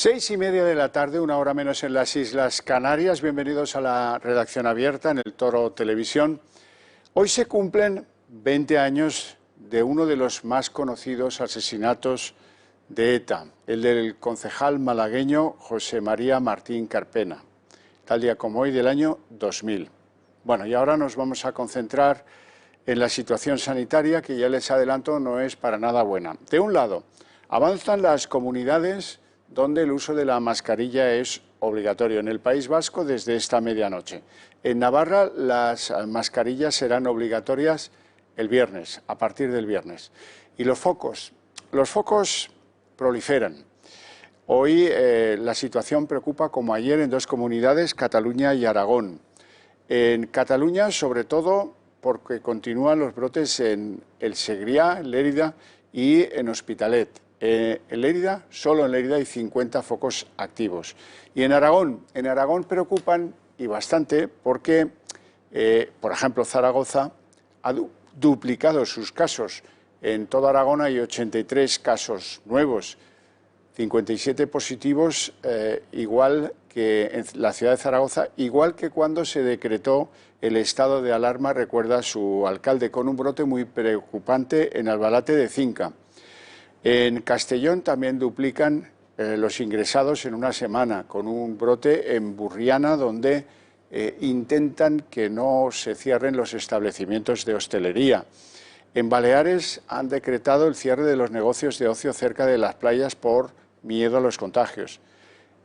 6:30 de la tarde, una hora menos en las Islas Canarias. Bienvenidos a la redacción abierta en el Toro Televisión. Hoy se cumplen 20 años de uno de los más conocidos asesinatos de ETA, el del concejal malagueño José María Martín Carpena, tal día como hoy del año 2000. Bueno, y ahora nos vamos a concentrar en la situación sanitaria, que ya les adelanto no es para nada buena. De un lado, avanzan las comunidades donde el uso de la mascarilla es obligatorio. En el País Vasco desde esta medianoche. En Navarra las mascarillas serán obligatorias el viernes, a partir del viernes. Y los focos proliferan. Hoy la situación preocupa como ayer en dos comunidades, Cataluña y Aragón. En Cataluña, sobre todo, porque continúan los brotes en el Segrià, en Lérida y en Hospitalet. En Lérida, solo en Lérida hay 50 focos activos. Y en Aragón preocupan y bastante porque, por ejemplo, Zaragoza ha duplicado sus casos. En toda Aragón hay 83 casos nuevos, 57 positivos, igual que en la ciudad de Zaragoza, igual que cuando se decretó el estado de alarma, recuerda su alcalde, con un brote muy preocupante en Albalate de Cinca. En Castellón también duplican los ingresados en una semana, con un brote en Burriana, donde intentan que no se cierren los establecimientos de hostelería. En Baleares han decretado el cierre de los negocios de ocio cerca de las playas por miedo a los contagios.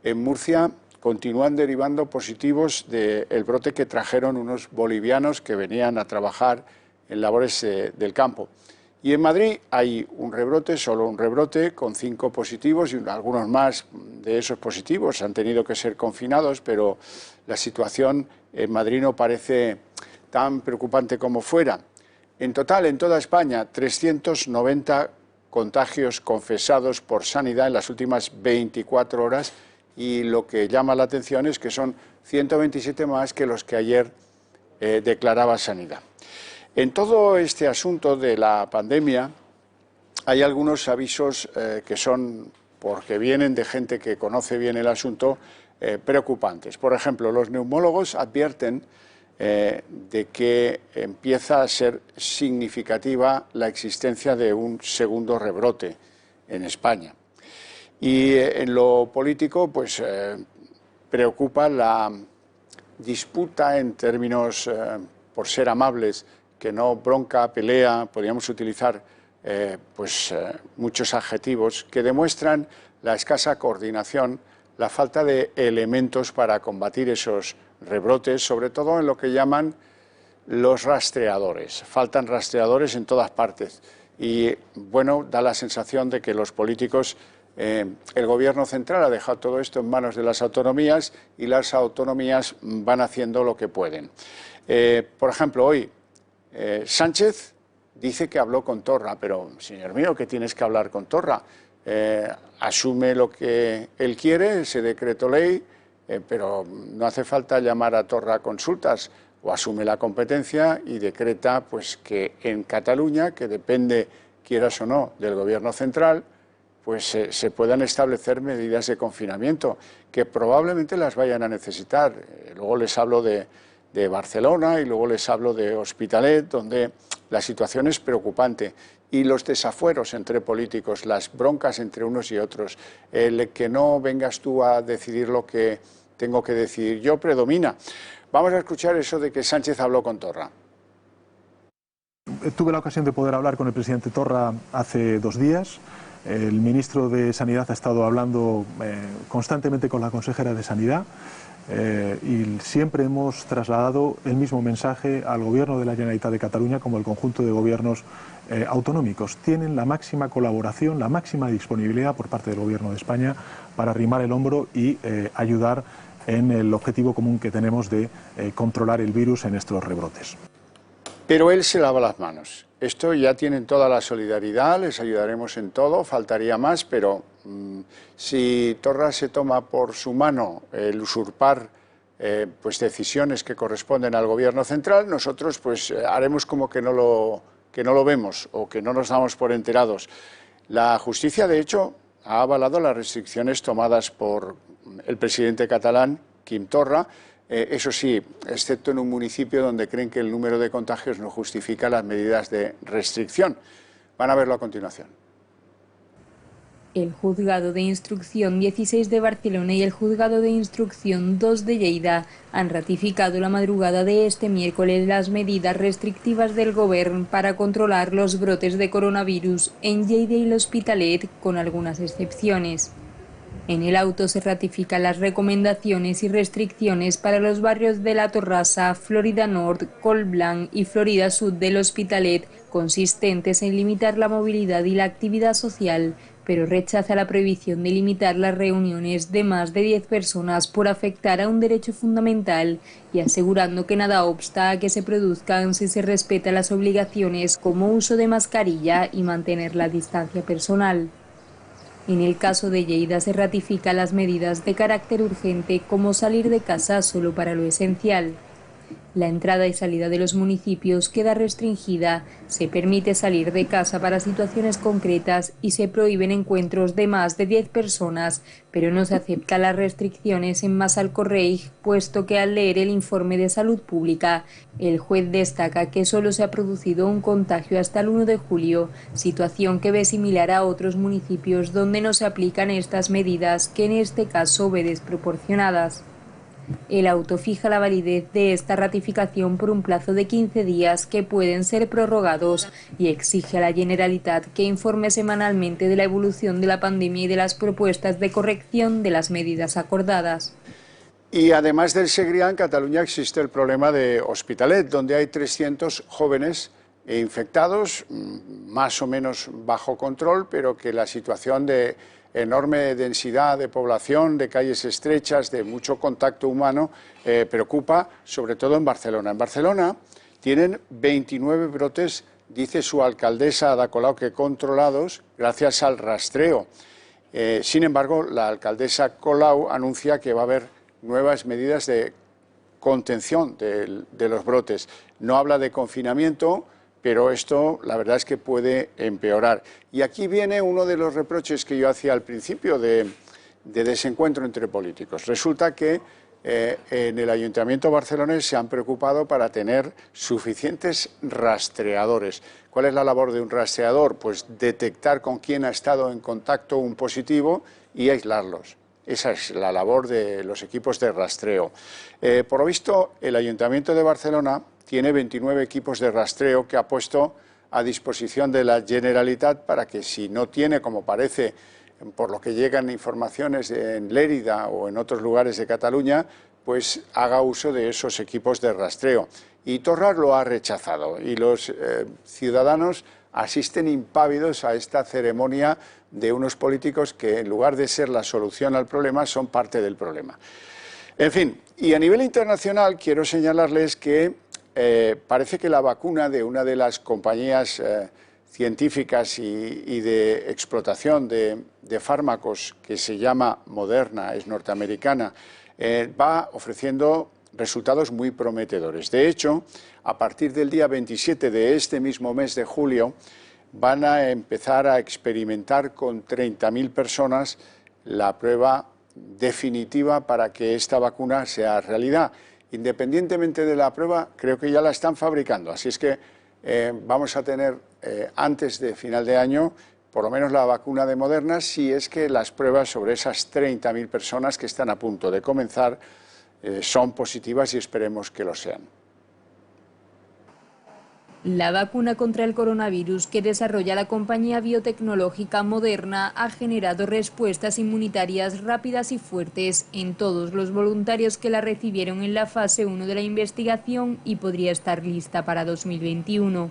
En Murcia continúan derivando positivos del brote que trajeron unos bolivianos que venían a trabajar en labores del campo. Y en Madrid hay un rebrote, solo un rebrote, con 5 positivos y algunos más de esos positivos han tenido que ser confinados, pero la situación en Madrid no parece tan preocupante como fuera. En total, en toda España, 390 contagios confesados por Sanidad en las últimas 24 horas y lo que llama la atención es que son 127 más que los que ayer declaraba Sanidad. En todo este asunto de la pandemia hay algunos avisos que son, porque vienen de gente que conoce bien el asunto, preocupantes. Por ejemplo, los neumólogos advierten de que empieza a ser significativa la existencia de un segundo rebrote en España. Y en lo político, pues preocupa la disputa en términos, por ser amables, que no bronca, pelea, podríamos utilizar muchos adjetivos que demuestran la escasa coordinación, la falta de elementos para combatir esos rebrotes, sobre todo en lo que llaman los rastreadores. Faltan rastreadores en todas partes y, bueno, da la sensación de que los políticos, el gobierno central ha dejado todo esto en manos de las autonomías y las autonomías van haciendo lo que pueden. Por ejemplo, hoy Sánchez dice que habló con Torra, pero, señor mío, ¿qué tienes que hablar con Torra? Asume lo que él quiere, ese decreto ley, pero no hace falta llamar a Torra a consultas, o asume la competencia y decreta pues que en Cataluña, que depende, quieras o no, del gobierno central, pues se puedan establecer medidas de confinamiento, que probablemente las vayan a necesitar. Luego les hablo de Barcelona y luego les hablo de Hospitalet, donde la situación es preocupante. Y los desafueros entre políticos, las broncas entre unos y otros, el que no vengas tú a decidir lo que tengo que decidir yo, predomina. Vamos a escuchar eso de que Sánchez habló con Torra. Tuve la ocasión de poder hablar con el presidente Torra hace 2 días. El ministro de Sanidad ha estado hablando constantemente con la consejera de Sanidad. Y siempre hemos trasladado el mismo mensaje al Gobierno de la Generalitat de Cataluña como al conjunto de gobiernos autonómicos. Tienen la máxima colaboración, la máxima disponibilidad por parte del Gobierno de España para arrimar el hombro y ayudar en el objetivo común que tenemos de controlar el virus en estos rebrotes. Pero él se lava las manos. Esto ya tienen toda la solidaridad, les ayudaremos en todo, faltaría más, pero si Torra se toma por su mano el usurpar pues decisiones que corresponden al gobierno central, nosotros pues haremos como que no lo vemos o que no nos damos por enterados. La justicia, de hecho, ha avalado las restricciones tomadas por el presidente catalán, Quim Torra, eso sí, excepto en un municipio donde creen que el número de contagios no justifica las medidas de restricción. Van a verlo a continuación. El Juzgado de Instrucción 16 de Barcelona y el Juzgado de Instrucción 2 de Lleida han ratificado la madrugada de este miércoles las medidas restrictivas del Govern para controlar los brotes de coronavirus en Lleida y l'Hospitalet, con algunas excepciones. En el auto se ratifican las recomendaciones y restricciones para los barrios de La Torrassa, Florida Nord, Collblanc y Florida Sud del Hospitalet, consistentes en limitar la movilidad y la actividad social, pero rechaza la prohibición de limitar las reuniones de más de 10 personas por afectar a un derecho fundamental y asegurando que nada obsta a que se produzcan si se respetan las obligaciones como uso de mascarilla y mantener la distancia personal. En el caso de Lleida se ratifican las medidas de carácter urgente como salir de casa solo para lo esencial. La entrada y salida de los municipios queda restringida, se permite salir de casa para situaciones concretas y se prohíben encuentros de más de 10 personas, pero no se aceptan las restricciones en Massalcoreig, puesto que al leer el informe de salud pública, el juez destaca que solo se ha producido un contagio hasta el 1 de julio, situación que ve similar a otros municipios donde no se aplican estas medidas, que en este caso ve desproporcionadas. El auto fija la validez de esta ratificación por un plazo de 15 días que pueden ser prorrogados y exige a la Generalitat que informe semanalmente de la evolución de la pandemia y de las propuestas de corrección de las medidas acordadas. Y además del Segrià, en Cataluña existe el problema de Hospitalet, donde hay 300 jóvenes infectados, más o menos bajo control, pero que la situación de enorme densidad de población, de calles estrechas, de mucho contacto humano, preocupa, sobre todo en Barcelona. En Barcelona tienen 29 brotes, dice su alcaldesa Ada Colau, que controlados gracias al rastreo. Sin embargo, la alcaldesa Colau anuncia que va a haber nuevas medidas de contención de los brotes. No habla de confinamiento, pero esto la verdad es que puede empeorar. Y aquí viene uno de los reproches que yo hacía al principio de desencuentro entre políticos. Resulta que en el Ayuntamiento barcelonés se han preocupado para tener suficientes rastreadores. ¿Cuál es la labor de un rastreador? Pues detectar con quién ha estado en contacto un positivo y aislarlos. Esa es la labor de los equipos de rastreo. Por lo visto, el Ayuntamiento de Barcelona tiene 29 equipos de rastreo que ha puesto a disposición de la Generalitat para que, si no tiene, como parece, por lo que llegan informaciones en Lérida o en otros lugares de Cataluña, pues haga uso de esos equipos de rastreo. Y Torra lo ha rechazado y los ciudadanos asisten impávidos a esta ceremonia de unos políticos que, en lugar de ser la solución al problema, son parte del problema. En fin, y a nivel internacional quiero señalarles que parece que la vacuna de una de las compañías científicas y de explotación de fármacos, que se llama Moderna, es norteamericana, va ofreciendo resultados muy prometedores. De hecho, a partir del día 27 de este mismo mes de julio, van a empezar a experimentar con 30.000 personas la prueba definitiva para que esta vacuna sea realidad. Independientemente de la prueba, creo que ya la están fabricando, así es que vamos a tener antes de final de año por lo menos la vacuna de Moderna, si es que las pruebas sobre esas 30.000 personas que están a punto de comenzar son positivas y esperemos que lo sean. La vacuna contra el coronavirus que desarrolla la compañía biotecnológica Moderna ha generado respuestas inmunitarias rápidas y fuertes en todos los voluntarios que la recibieron en la fase 1 de la investigación y podría estar lista para 2021.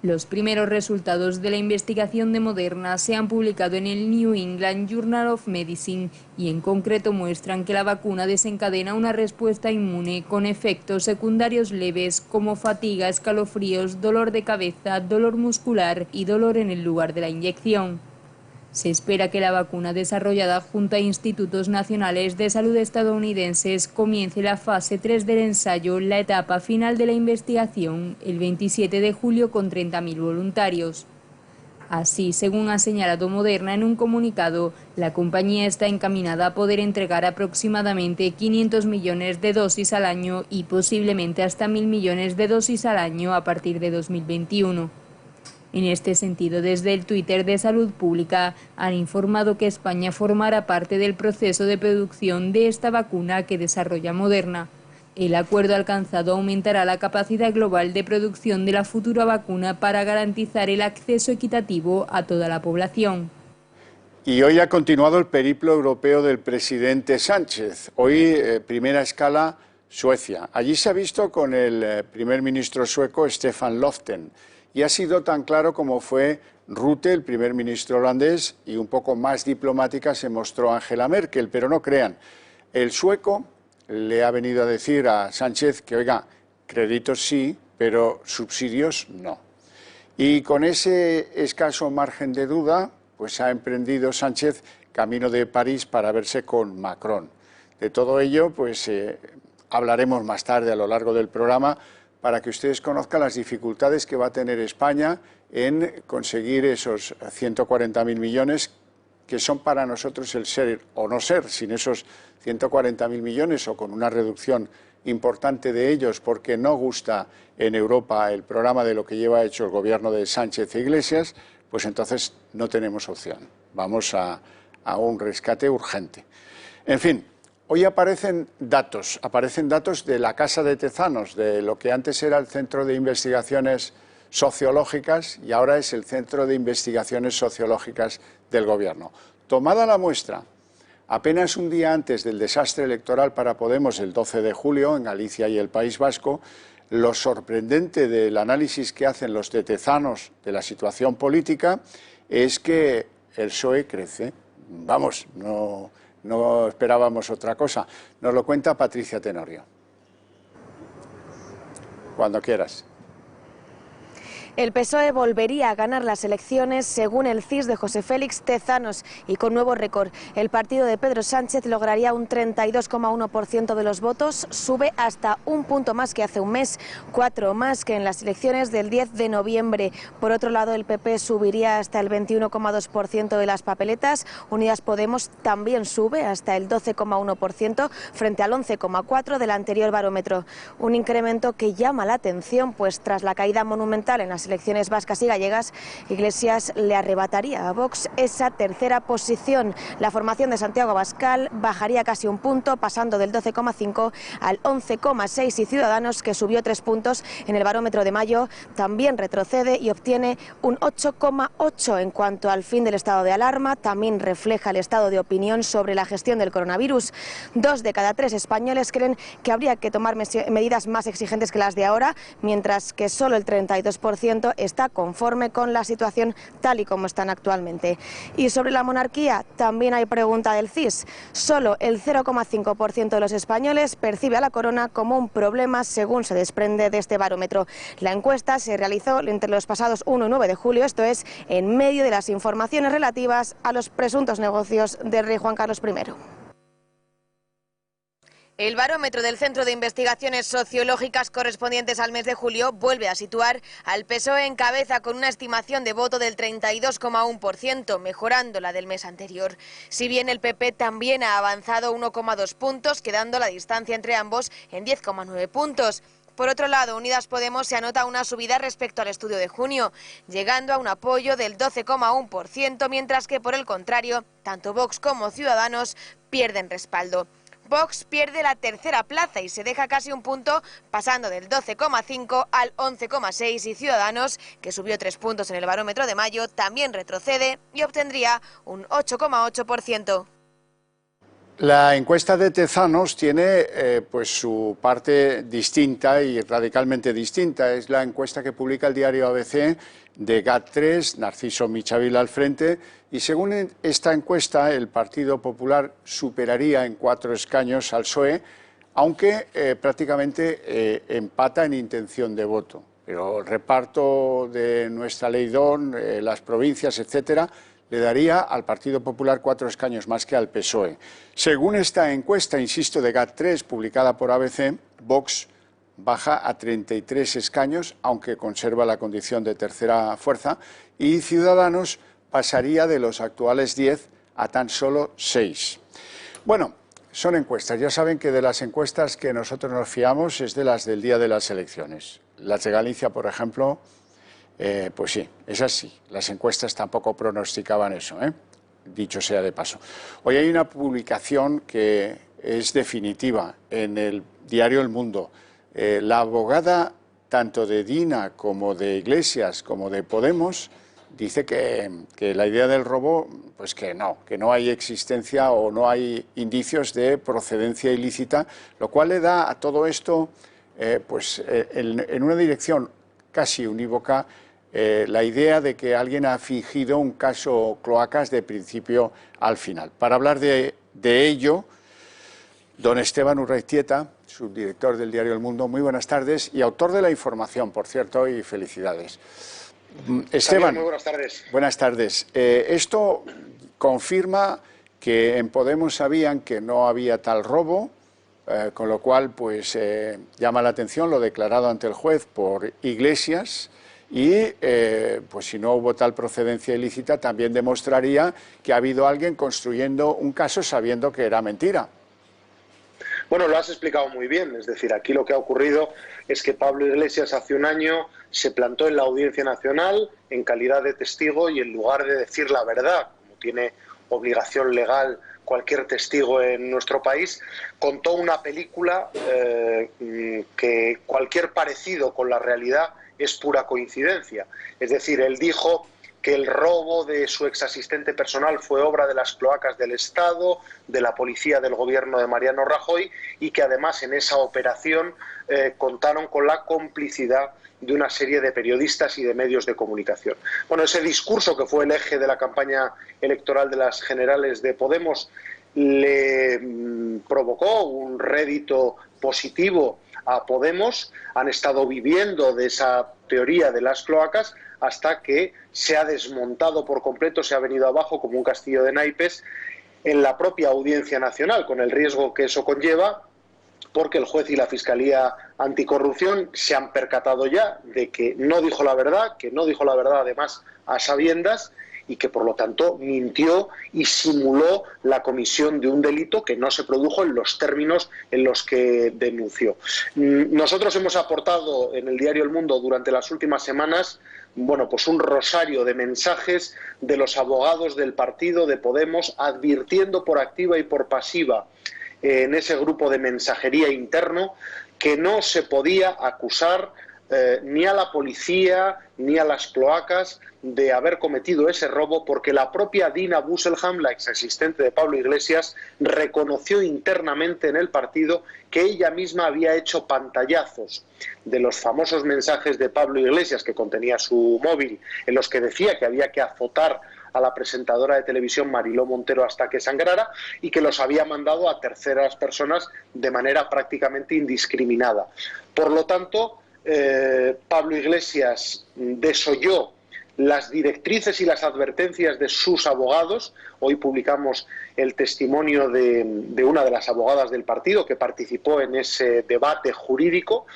Los primeros resultados de la investigación de Moderna se han publicado en el New England Journal of Medicine y en concreto muestran que la vacuna desencadena una respuesta inmune con efectos secundarios leves como fatiga, escalofríos, dolor de cabeza, dolor muscular y dolor en el lugar de la inyección. Se espera que la vacuna desarrollada junto a institutos nacionales de salud estadounidenses comience la fase 3 del ensayo, la etapa final de la investigación, el 27 de julio con 30.000 voluntarios. Así, según ha señalado Moderna en un comunicado, la compañía está encaminada a poder entregar aproximadamente 500 millones de dosis al año y posiblemente hasta 1.000 millones de dosis al año a partir de 2021. En este sentido, desde el Twitter de Salud Pública han informado que España formará parte del proceso de producción de esta vacuna que desarrolla Moderna. El acuerdo alcanzado aumentará la capacidad global de producción de la futura vacuna para garantizar el acceso equitativo a toda la población. Y hoy ha continuado el periplo europeo del presidente Sánchez. Hoy, primera escala, Suecia. Allí se ha visto con el primer ministro sueco, Stefan Löfven. Y ha sido tan claro como fue Rutte, el primer ministro holandés, y un poco más diplomática se mostró Angela Merkel. Pero no crean, el sueco le ha venido a decir a Sánchez que, oiga, créditos sí, pero subsidios no. Y con ese escaso margen de duda, pues ha emprendido Sánchez camino de París para verse con Macron. De todo ello, pues hablaremos más tarde a lo largo del programa para que ustedes conozcan las dificultades que va a tener España en conseguir esos 140.000 millones que son para nosotros el ser o no ser. Sin esos 140.000 millones o con una reducción importante de ellos porque no gusta en Europa el programa de lo que lleva hecho el gobierno de Sánchez e Iglesias, pues entonces no tenemos opción. Vamos a un rescate urgente. En fin, hoy aparecen datos de la Casa de Tezanos, de lo que antes era el Centro de Investigaciones Sociológicas y ahora es el Centro de Investigaciones Sociológicas del Gobierno. Tomada la muestra, apenas un día antes del desastre electoral para Podemos, el 12 de julio, en Galicia y el País Vasco, lo sorprendente del análisis que hacen los de Tezanos de la situación política es que el PSOE crece. Vamos, no esperábamos otra cosa. Nos lo cuenta Patricia Tenorio. Cuando quieras. El PSOE volvería a ganar las elecciones según el CIS de José Félix Tezanos y con nuevo récord. El partido de Pedro Sánchez lograría un 32,1% de los votos, sube hasta un punto más que hace un mes, 4 más que en las elecciones del 10 de noviembre. Por otro lado, el PP subiría hasta el 21,2% de las papeletas. Unidas Podemos también sube hasta el 12,1% frente al 11,4% del anterior barómetro. Un incremento que llama la atención, pues tras la caída monumental en las elecciones vascas y gallegas, Iglesias le arrebataría a Vox esa tercera posición. La formación de Santiago Abascal bajaría casi un punto, pasando del 12,5 al 11,6 y Ciudadanos, que subió 3 puntos en el barómetro de mayo, también retrocede y obtiene un 8,8. En cuanto al fin del estado de alarma, también refleja el estado de opinión sobre la gestión del coronavirus. 2 de cada 3 españoles creen que habría que tomar medidas más exigentes que las de ahora, mientras que solo el 32% está conforme con la situación tal y como están actualmente. Y sobre la monarquía también hay pregunta del CIS. Solo el 0,5% de los españoles percibe a la corona como un problema, según se desprende de este barómetro. La encuesta se realizó entre los pasados 1 y 9 de julio, esto es, en medio de las informaciones relativas a los presuntos negocios del rey Juan Carlos I. El barómetro del Centro de Investigaciones Sociológicas correspondientes al mes de julio vuelve a situar al PSOE en cabeza con una estimación de voto del 32,1%, mejorando la del mes anterior. Si bien el PP también ha avanzado 1,2 puntos, quedando la distancia entre ambos en 10,9 puntos. Por otro lado, Unidas Podemos se anota una subida respecto al estudio de junio, llegando a un apoyo del 12,1%, mientras que por el contrario, tanto Vox como Ciudadanos pierden respaldo. Vox pierde la tercera plaza y se deja casi un punto, pasando del 12,5 al 11,6, y Ciudadanos, que subió 3 puntos en el barómetro de mayo, también retrocede y obtendría un 8,8%. La encuesta de Tezanos tiene pues su parte distinta y radicalmente distinta. Es la encuesta que publica el diario ABC de GAT3, Narciso Michavila al frente, y según esta encuesta el Partido Popular superaría en 4 escaños al PSOE, aunque prácticamente empata en intención de voto. Pero el reparto de nuestra ley DON, las provincias, etcétera, le daría al Partido Popular 4 escaños más que al PSOE. Según esta encuesta, insisto, de GAT3, publicada por ABC, Vox baja a 33 escaños, aunque conserva la condición de tercera fuerza, y Ciudadanos pasaría de los actuales 10 a tan solo 6. Bueno, son encuestas. Ya saben que de las encuestas que nosotros nos fiamos es de las del día de las elecciones. Las de Galicia, por ejemplo, pues sí, es así. Las encuestas tampoco pronosticaban eso, dicho sea de paso. Hoy hay una publicación que es definitiva en el diario El Mundo. La abogada tanto de Dina como de Iglesias como de Podemos dice que la idea del robo, pues que no hay existencia o no hay indicios de procedencia ilícita, lo cual le da a todo esto, en una dirección casi unívoca, la idea de que alguien ha fingido un caso Cloacas de principio al final. Para hablar de ello, don Esteban Urreiztieta, subdirector del diario El Mundo, muy buenas tardes, y autor de la información, por cierto, y felicidades. Esteban, muy buenas tardes. Buenas tardes. Esto confirma que en Podemos sabían que no había tal robo, con lo cual pues llama la atención lo declarado ante el juez por Iglesias y pues si no hubo tal procedencia ilícita también demostraría que ha habido alguien construyendo un caso sabiendo que era mentira. Bueno, lo has explicado muy bien, es decir, aquí lo que ha ocurrido es que Pablo Iglesias hace un año se plantó en la Audiencia Nacional en calidad de testigo y en lugar de decir la verdad, como tiene obligación legal cualquier testigo en nuestro país, contó una película que cualquier parecido con la realidad es pura coincidencia. Es decir, él dijo que el robo de su exasistente personal fue obra de las cloacas del Estado, de la policía del gobierno de Mariano Rajoy y que además en esa operación contaron con la complicidad de una serie de periodistas y de medios de comunicación. Bueno, ese discurso que fue el eje de la campaña electoral de las generales de Podemos le provocó un rédito positivo a Podemos. Han estado viviendo de esa teoría de las cloacas hasta que se ha desmontado por completo, se ha venido abajo como un castillo de naipes en la propia Audiencia Nacional, con el riesgo que eso conlleva, porque el juez y la Fiscalía Anticorrupción se han percatado ya de que no dijo la verdad, además a sabiendas, y que por lo tanto mintió y simuló la comisión de un delito que no se produjo en los términos en los que denunció. Nosotros hemos aportado en el diario El Mundo durante las últimas semanas pues un rosario de mensajes de los abogados del partido de Podemos advirtiendo por activa y por pasiva en ese grupo de mensajería interno que no se podía acusar ni a la policía ni a las cloacas de haber cometido ese robo, porque la propia Dina Busselham, la exasistente de Pablo Iglesias, reconoció internamente en el partido que ella misma había hecho pantallazos de los famosos mensajes de Pablo Iglesias que contenía su móvil, en los que decía que había que azotar a la presentadora de televisión Mariló Montero hasta que sangrara y que los había mandado a terceras personas de manera prácticamente indiscriminada. Por lo tanto, Pablo Iglesias desoyó las directrices y las advertencias de sus abogados. Hoy publicamos el testimonio de una de las abogadas del partido que participó en ese debate jurídico.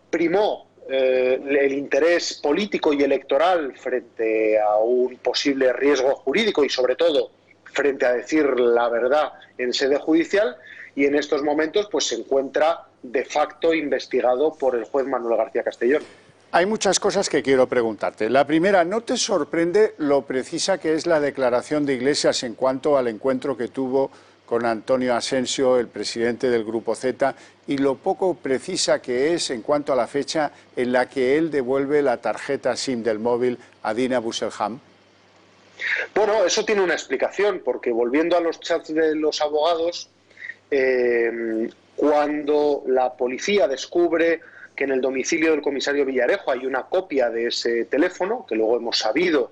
Primó el interés político y electoral frente a un posible riesgo jurídico y sobre todo frente a decir la verdad en sede judicial, y en estos momentos pues se encuentra de facto investigado por el juez Manuel García Castellón. Hay muchas cosas que quiero preguntarte. La primera, ¿no te sorprende lo precisa que es la declaración de Iglesias en cuanto al encuentro que tuvo con Antonio Asensio, el presidente del Grupo Z, y lo poco precisa que es en cuanto a la fecha en la que él devuelve la tarjeta SIM del móvil a Dina Busselham? Bueno, eso tiene una explicación, porque volviendo a los chats de los abogados, cuando la policía descubre que en el domicilio del comisario Villarejo hay una copia de ese teléfono, que luego hemos sabido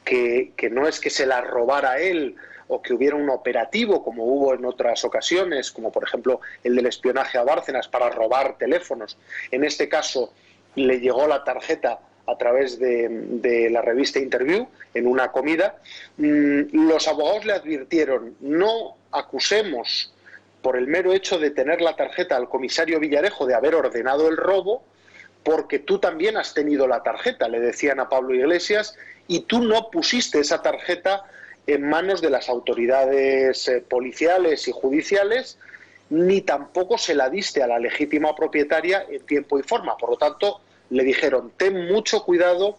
que no es que se la robara él o que hubiera un operativo como hubo en otras ocasiones, como por ejemplo el del espionaje a Bárcenas para robar teléfonos. En este caso le llegó la tarjeta a través de la revista Interview en una comida. Los abogados le advirtieron: no acusemos por el mero hecho de tener la tarjeta al comisario Villarejo de haber ordenado el robo, porque tú también has tenido la tarjeta, le decían a Pablo Iglesias, y tú no pusiste esa tarjeta en manos de las autoridades policiales y judiciales, ni tampoco se la diste a la legítima propietaria en tiempo y forma. Por lo tanto, le dijeron, ten mucho cuidado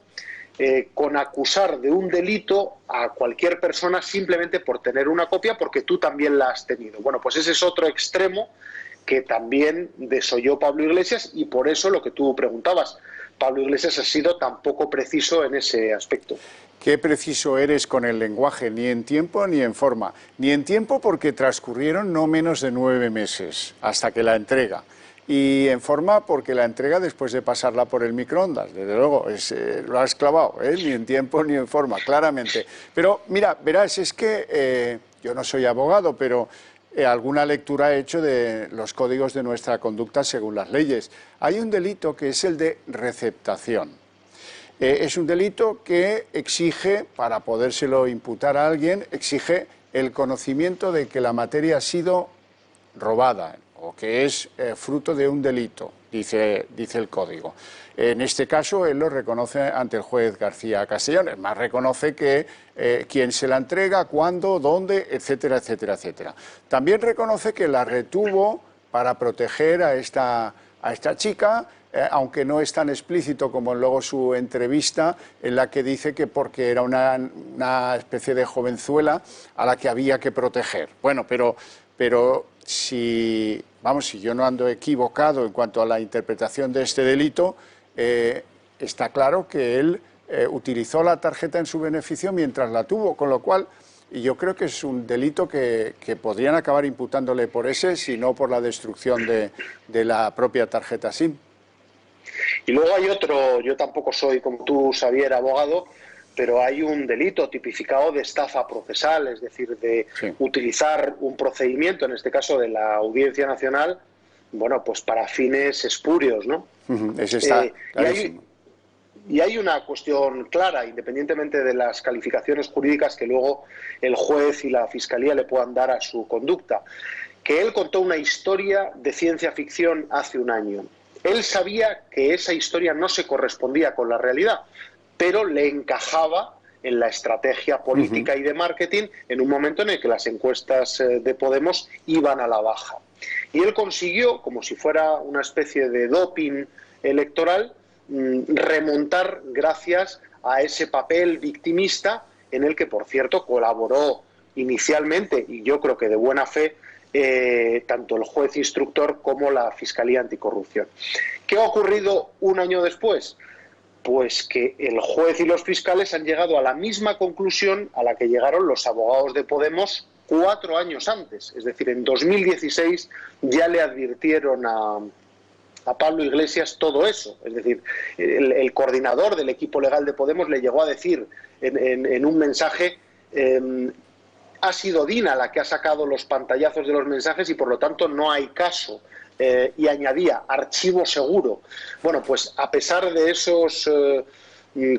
con acusar de un delito a cualquier persona simplemente por tener una copia, porque tú también la has tenido. Bueno, pues ese es otro extremo que también desoyó Pablo Iglesias, y por eso lo que tú preguntabas, Pablo Iglesias ha sido tan poco preciso en ese aspecto. Qué preciso eres con el lenguaje, ni en tiempo ni en forma. Ni en tiempo porque transcurrieron no menos de 9 meses hasta que la entrega. Y en forma porque la entrega después de pasarla por el microondas, desde luego, lo has clavado, ni en tiempo ni en forma, claramente. Pero mira, verás, es que yo no soy abogado, pero alguna lectura he hecho de los códigos de nuestra conducta según las leyes. Hay un delito que es el de receptación. Es un delito que exige, para podérselo imputar a alguien, exige el conocimiento de que la materia ha sido robada o que es fruto de un delito, dice el código. En este caso, él lo reconoce ante el juez García Castellón. Es más, reconoce que quién se la entrega, cuándo, dónde, etcétera, etcétera, etcétera. También reconoce que la retuvo para proteger a esta chica, aunque no es tan explícito como luego su entrevista, en la que dice que porque era una especie de jovenzuela a la que había que proteger. Bueno, pero si yo no ando equivocado en cuanto a la interpretación de este delito, está claro que él utilizó la tarjeta en su beneficio mientras la tuvo, con lo cual yo creo que es un delito que podrían acabar imputándole por ese, si no por la destrucción de la propia tarjeta SIM. Y luego hay otro, yo tampoco soy, como tú, Xavier, abogado, pero hay un delito tipificado de estafa procesal, es decir, de utilizar un procedimiento, en este caso de la Audiencia Nacional, bueno, pues para fines espurios, ¿no? Ese está clarísimo. Y hay una cuestión clara, independientemente de las calificaciones jurídicas que luego el juez y la Fiscalía le puedan dar a su conducta, que él contó una historia de ciencia ficción hace un año. Él sabía que esa historia no se correspondía con la realidad, pero le encajaba en la estrategia política y de marketing en un momento en el que las encuestas de Podemos iban a la baja. Y él consiguió, como si fuera una especie de doping electoral, remontar gracias a ese papel victimista en el que, por cierto, colaboró inicialmente, y yo creo que de buena fe, tanto el juez instructor como la Fiscalía Anticorrupción. ¿Qué ha ocurrido un año después? Pues que el juez y los fiscales han llegado a la misma conclusión a la que llegaron los abogados de Podemos 4 años antes. Es decir, en 2016 ya le advirtieron a Pablo Iglesias todo eso. Es decir, el coordinador del equipo legal de Podemos le llegó a decir en un mensaje: ha sido Dina la que ha sacado los pantallazos de los mensajes y por lo tanto no hay caso. Y añadía, archivo seguro. Bueno, pues a pesar de esos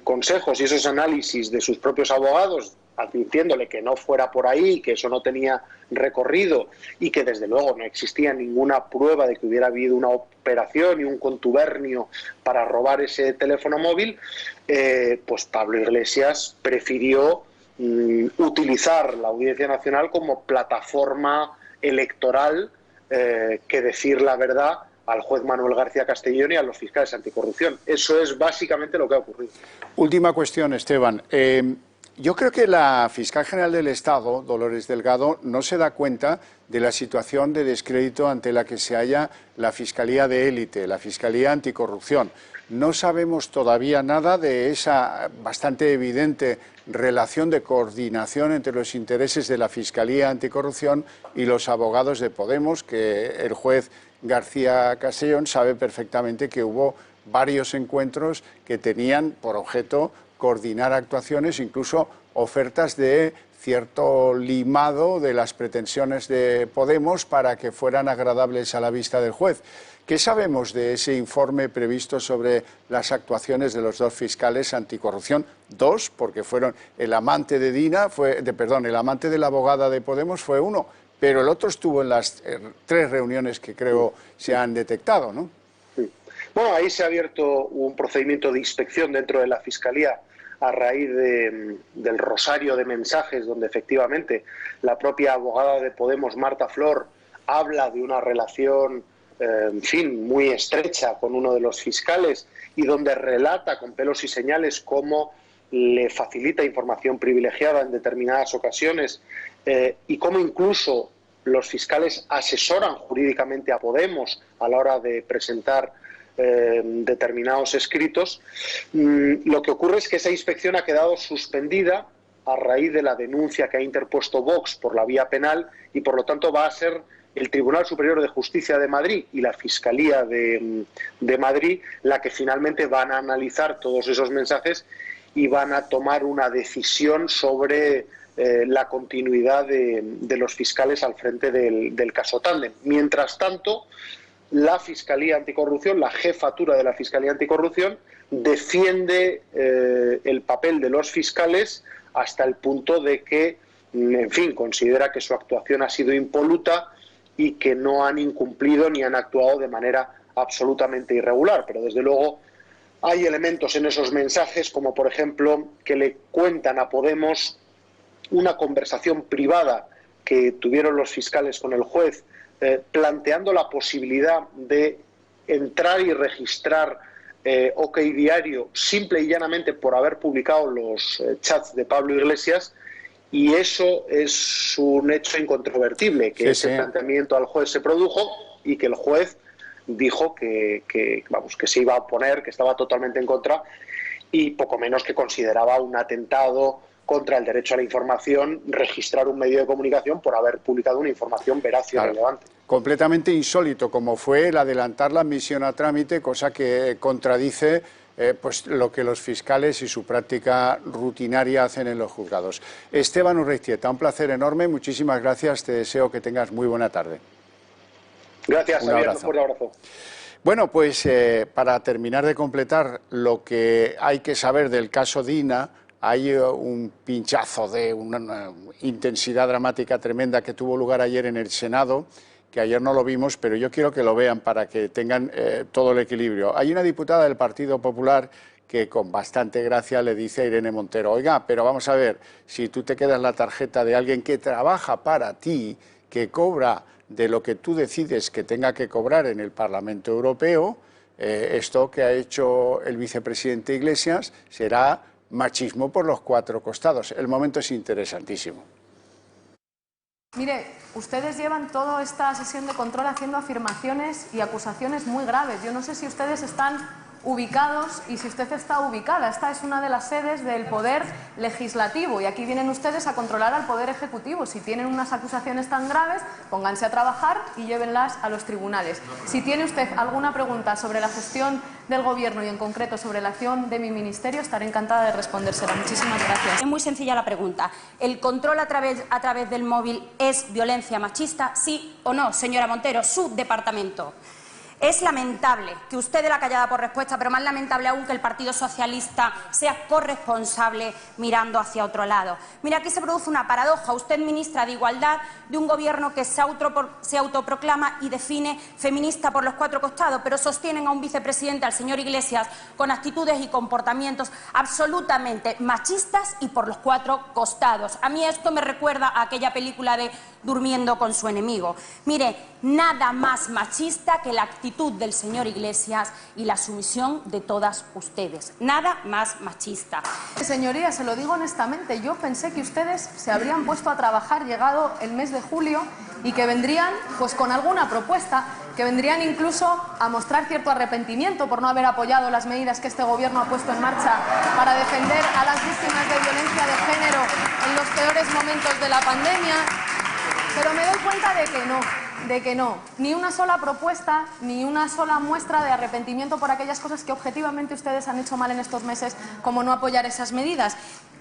consejos y esos análisis de sus propios abogados, advirtiéndole que no fuera por ahí, que eso no tenía recorrido y que desde luego no existía ninguna prueba de que hubiera habido una operación y un contubernio para robar ese teléfono móvil, pues Pablo Iglesias prefirió utilizar la Audiencia Nacional como plataforma electoral que decir la verdad al juez Manuel García Castellón y a los fiscales anticorrupción. Eso es básicamente lo que ha ocurrido. Última cuestión, Esteban. Yo creo que la fiscal general del Estado, Dolores Delgado, no se da cuenta de la situación de descrédito ante la que se halla la Fiscalía de élite, la Fiscalía Anticorrupción. No sabemos todavía nada de esa bastante evidente relación de coordinación entre los intereses de la Fiscalía Anticorrupción y los abogados de Podemos, que el juez García Castellón sabe perfectamente que hubo varios encuentros que tenían por objeto coordinar actuaciones, incluso ofertas de cierto limado de las pretensiones de Podemos para que fueran agradables a la vista del juez. ¿Qué sabemos de ese informe previsto sobre las actuaciones de los 2 fiscales anticorrupción? 2, porque fueron el amante de Dina, el amante de la abogada de Podemos fue uno, pero el otro estuvo en las 3 reuniones que creo se han detectado, ¿no? Sí. Bueno, ahí se ha abierto un procedimiento de inspección dentro de la Fiscalía a raíz del rosario de mensajes donde efectivamente la propia abogada de Podemos, Marta Flor, habla de una relación, en fin, muy estrecha con uno de los fiscales y donde relata con pelos y señales cómo le facilita información privilegiada en determinadas ocasiones y cómo incluso los fiscales asesoran jurídicamente a Podemos a la hora de presentar determinados escritos. Lo que ocurre es que esa inspección ha quedado suspendida a raíz de la denuncia que ha interpuesto Vox por la vía penal y por lo tanto va a ser el Tribunal Superior de Justicia de Madrid y la Fiscalía de Madrid la que finalmente van a analizar todos esos mensajes y van a tomar una decisión sobre la continuidad de los fiscales al frente del caso Tándem. Mientras tanto, la Fiscalía Anticorrupción, la jefatura de la Fiscalía Anticorrupción, defiende el papel de los fiscales hasta el punto de que, en fin, considera que su actuación ha sido impoluta y que no han incumplido ni han actuado de manera absolutamente irregular. Pero, desde luego, hay elementos en esos mensajes, como por ejemplo que le cuentan a Podemos una conversación privada que tuvieron los fiscales con el juez, planteando la posibilidad de entrar y registrar OK Diario simple y llanamente por haber publicado los chats de Pablo Iglesias, y eso es un hecho incontrovertible, que ese planteamiento al juez se produjo y que el juez dijo que se iba a oponer, que estaba totalmente en contra y poco menos que consideraba un atentado contra el derecho a la información registrar un medio de comunicación por haber publicado una información veraz y relevante. Completamente insólito, como fue el adelantar la admisión a trámite, cosa que contradice pues lo que los fiscales y su práctica rutinaria hacen en los juzgados. Esteban Urreiztieta, un placer enorme, muchísimas gracias, te deseo que tengas muy buena tarde. Gracias, Javier, un fuerte abrazo. Bueno, pues para terminar de completar lo que hay que saber del caso Dina, hay un pinchazo de una intensidad dramática tremenda que tuvo lugar ayer en el Senado, que ayer no lo vimos, pero yo quiero que lo vean para que tengan todo el equilibrio. Hay una diputada del Partido Popular que con bastante gracia le dice a Irene Montero: oiga, pero vamos a ver, si tú te quedas la tarjeta de alguien que trabaja para ti, que cobra de lo que tú decides que tenga que cobrar en el Parlamento Europeo, esto que ha hecho el vicepresidente Iglesias será machismo por los 4 costados. El momento es interesantísimo. Mire, ustedes llevan toda esta sesión de control haciendo afirmaciones y acusaciones muy graves. Yo no sé si ustedes están ubicados y si usted está ubicada. Esta es una de las sedes del Poder Legislativo y aquí vienen ustedes a controlar al Poder Ejecutivo. Si tienen unas acusaciones tan graves, pónganse a trabajar y llévenlas a los tribunales. Si tiene usted alguna pregunta sobre la gestión del Gobierno y en concreto sobre la acción de mi ministerio, estaré encantada de respondérsela. Muchísimas gracias. Es muy sencilla la pregunta. ¿El control a través del móvil es violencia machista? ¿Sí o no, señora Montero? Su departamento. Es lamentable que usted dé la callada por respuesta, pero más lamentable aún que el Partido Socialista sea corresponsable mirando hacia otro lado. Mira, aquí se produce una paradoja. Usted, ministra de Igualdad, de un Gobierno que se autoproclama y define feminista por los 4 costados, pero sostienen a un vicepresidente, al señor Iglesias, con actitudes y comportamientos absolutamente machistas y por los 4 costados. A mí esto me recuerda a aquella película de Durmiendo con su enemigo. Mire, nada más machista que la actitud del señor Iglesias y la sumisión de todas ustedes. Nada más machista. Señoría, se lo digo honestamente, yo pensé que ustedes se habrían puesto a trabajar llegado el mes de julio y que vendrían pues con alguna propuesta, que vendrían incluso a mostrar cierto arrepentimiento por no haber apoyado las medidas que este Gobierno ha puesto en marcha para defender a las víctimas de violencia de género en los peores momentos de la pandemia. Pero me doy cuenta de que no, ni una sola propuesta, ni una sola muestra de arrepentimiento por aquellas cosas que objetivamente ustedes han hecho mal en estos meses, como no apoyar esas medidas.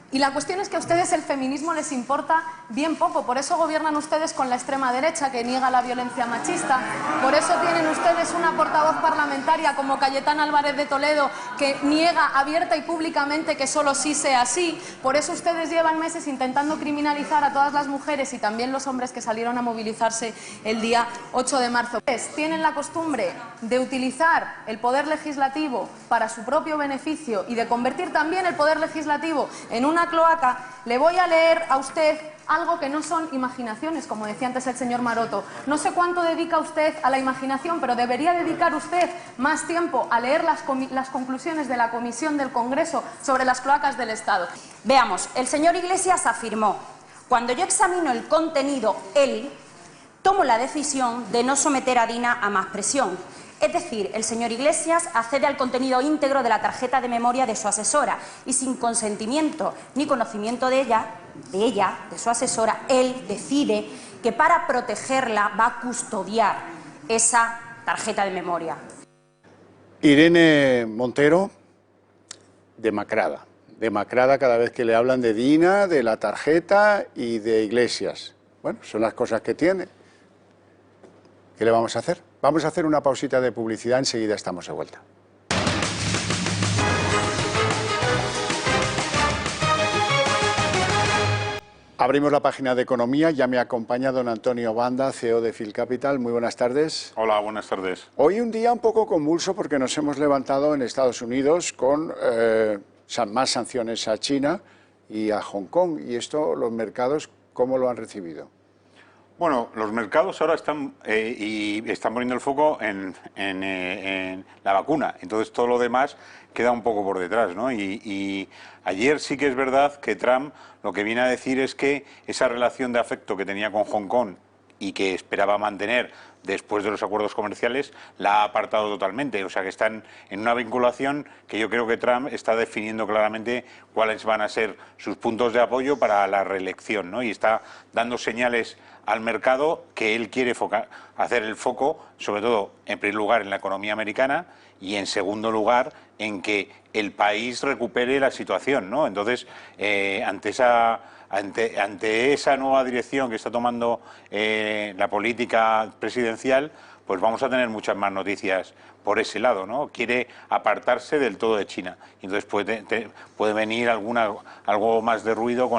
Y la cuestión es que a ustedes el feminismo les importa bien poco, por eso gobiernan ustedes con la extrema derecha que niega la violencia machista, por eso tienen ustedes una portavoz parlamentaria como Cayetana Álvarez de Toledo que niega abierta y públicamente que solo sí sea así, por eso ustedes llevan meses intentando criminalizar a todas las mujeres y también los hombres que salieron a movilizarse el día 8 de marzo. Tienen la costumbre de utilizar el poder legislativo para su propio beneficio y de convertir también el poder legislativo en una cloaca. Le voy a leer a usted algo que no son imaginaciones, como decía antes el señor Maroto. No sé cuánto dedica usted a la imaginación, pero debería dedicar usted más tiempo a leer las conclusiones de la Comisión del Congreso sobre las cloacas del Estado. Veamos, el señor Iglesias afirmó: cuando yo examino el contenido, tomo la decisión de no someter a Dina a más presión. Es decir, el señor Iglesias accede al contenido íntegro de la tarjeta de memoria de su asesora y sin consentimiento ni conocimiento de ella, de su asesora, él decide que para protegerla va a custodiar esa tarjeta de memoria. Irene Montero, demacrada cada vez que le hablan de Dina, de la tarjeta y de Iglesias. Bueno, son las cosas que tiene. ¿Qué le vamos a hacer? Vamos a hacer una pausita de publicidad, enseguida estamos de vuelta. Abrimos la página de Economía, ya me acompaña don Antonio Banda, CEO de Phil Capital. Muy buenas tardes. Hola, buenas tardes. Hoy un día un poco convulso porque nos hemos levantado en Estados Unidos con más sanciones a China y a Hong Kong. Y esto, los mercados, ¿cómo lo han recibido? Bueno, los mercados ahora están poniendo el foco en la vacuna, entonces todo lo demás queda un poco por detrás, ¿no? Y ayer sí que es verdad que Trump lo que viene a decir es que esa relación de afecto que tenía con Hong Kong y que esperaba mantener después de los acuerdos comerciales, la ha apartado totalmente. O sea que están en una vinculación que yo creo que Trump está definiendo claramente cuáles van a ser sus puntos de apoyo para la reelección, ¿no? Y está dando señales al mercado que él quiere hacer el foco, sobre todo, en primer lugar, en la economía americana y, en segundo lugar, en que el país recupere la situación, ¿no? Entonces, ante esa nueva dirección que está tomando la política presidencial, pues vamos a tener muchas más noticias por ese lado, ¿no? Quiere apartarse del todo de China. Entonces puede venir algo más de ruido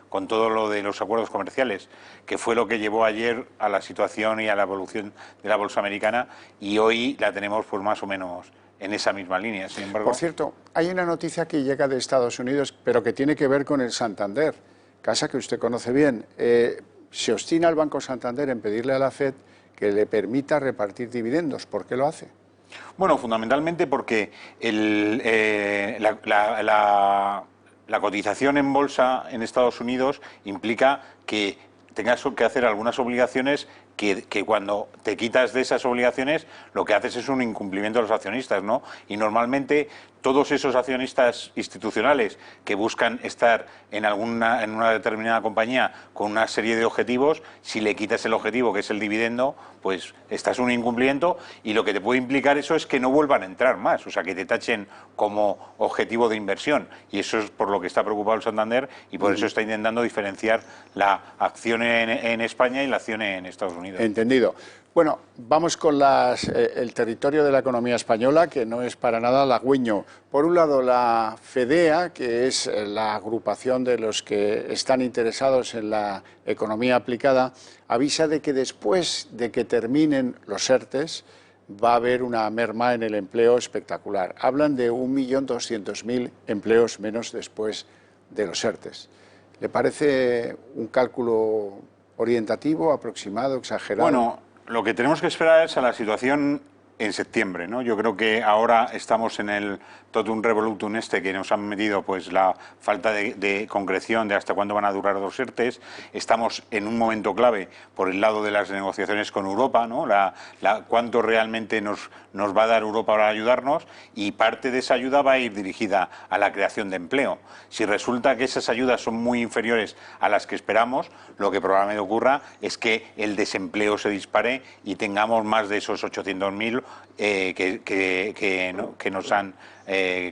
con todo lo de los acuerdos comerciales, que fue lo que llevó ayer a la situación y a la evolución de la bolsa americana, y hoy la tenemos pues más o menos en esa misma línea. Sin embargo, por cierto, hay una noticia que llega de Estados Unidos, pero que tiene que ver con el Santander, casa que usted conoce bien. Se obstina el Banco Santander en pedirle a la FED que le permita repartir dividendos. ¿Por qué lo hace? Bueno, fundamentalmente porque la cotización en bolsa en Estados Unidos implica que tengas que hacer algunas obligaciones que cuando te quitas de esas obligaciones lo que haces es un incumplimiento de los accionistas, ¿no? Y normalmente todos esos accionistas institucionales que buscan estar en una determinada compañía con una serie de objetivos, si le quitas el objetivo, que es el dividendo, pues estás en un incumplimiento, y lo que te puede implicar eso es que no vuelvan a entrar más, o sea, que te tachen como objetivo de inversión, y eso es por lo que está preocupado el Santander, y por eso está intentando diferenciar la acción en España y la acción en Estados Unidos. Entendido. Bueno, vamos con el territorio de la economía española, que no es para nada halagüeño. Por un lado, la FEDEA, que es la agrupación de los que están interesados en la economía aplicada, avisa de que después de que terminen los ERTEs va a haber una merma en el empleo espectacular. Hablan de 1.200.000 empleos menos después de los ERTEs. ¿Le parece un cálculo orientativo, aproximado, exagerado? Bueno, lo que tenemos que esperar es a la situación en septiembre, ¿no? Yo creo que ahora estamos en el totum revolutum que nos han metido pues la falta de concreción de hasta cuándo van a durar los ERTEs. Estamos en un momento clave por el lado de las negociaciones con Europa, ¿no? Cuánto realmente nos va a dar Europa para ayudarnos, y parte de esa ayuda va a ir dirigida a la creación de empleo. Si resulta que esas ayudas son muy inferiores a las que esperamos, lo que probablemente ocurra es que el desempleo se dispare y tengamos más de esos 800.000 superior que nos han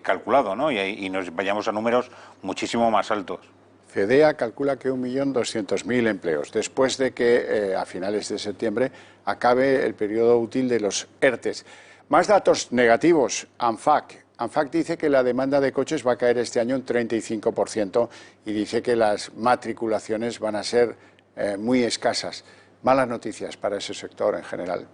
calculado, ¿no? Y nos vayamos a números muchísimo más altos. FEDEA calcula que 1.200.000 empleos, después de que a finales de septiembre acabe el periodo útil de los ERTEs. Más datos negativos, ANFAC. ANFAC dice que la demanda de coches va a caer este año un 35% y dice que las matriculaciones van a ser muy escasas. Malas noticias para ese sector en general.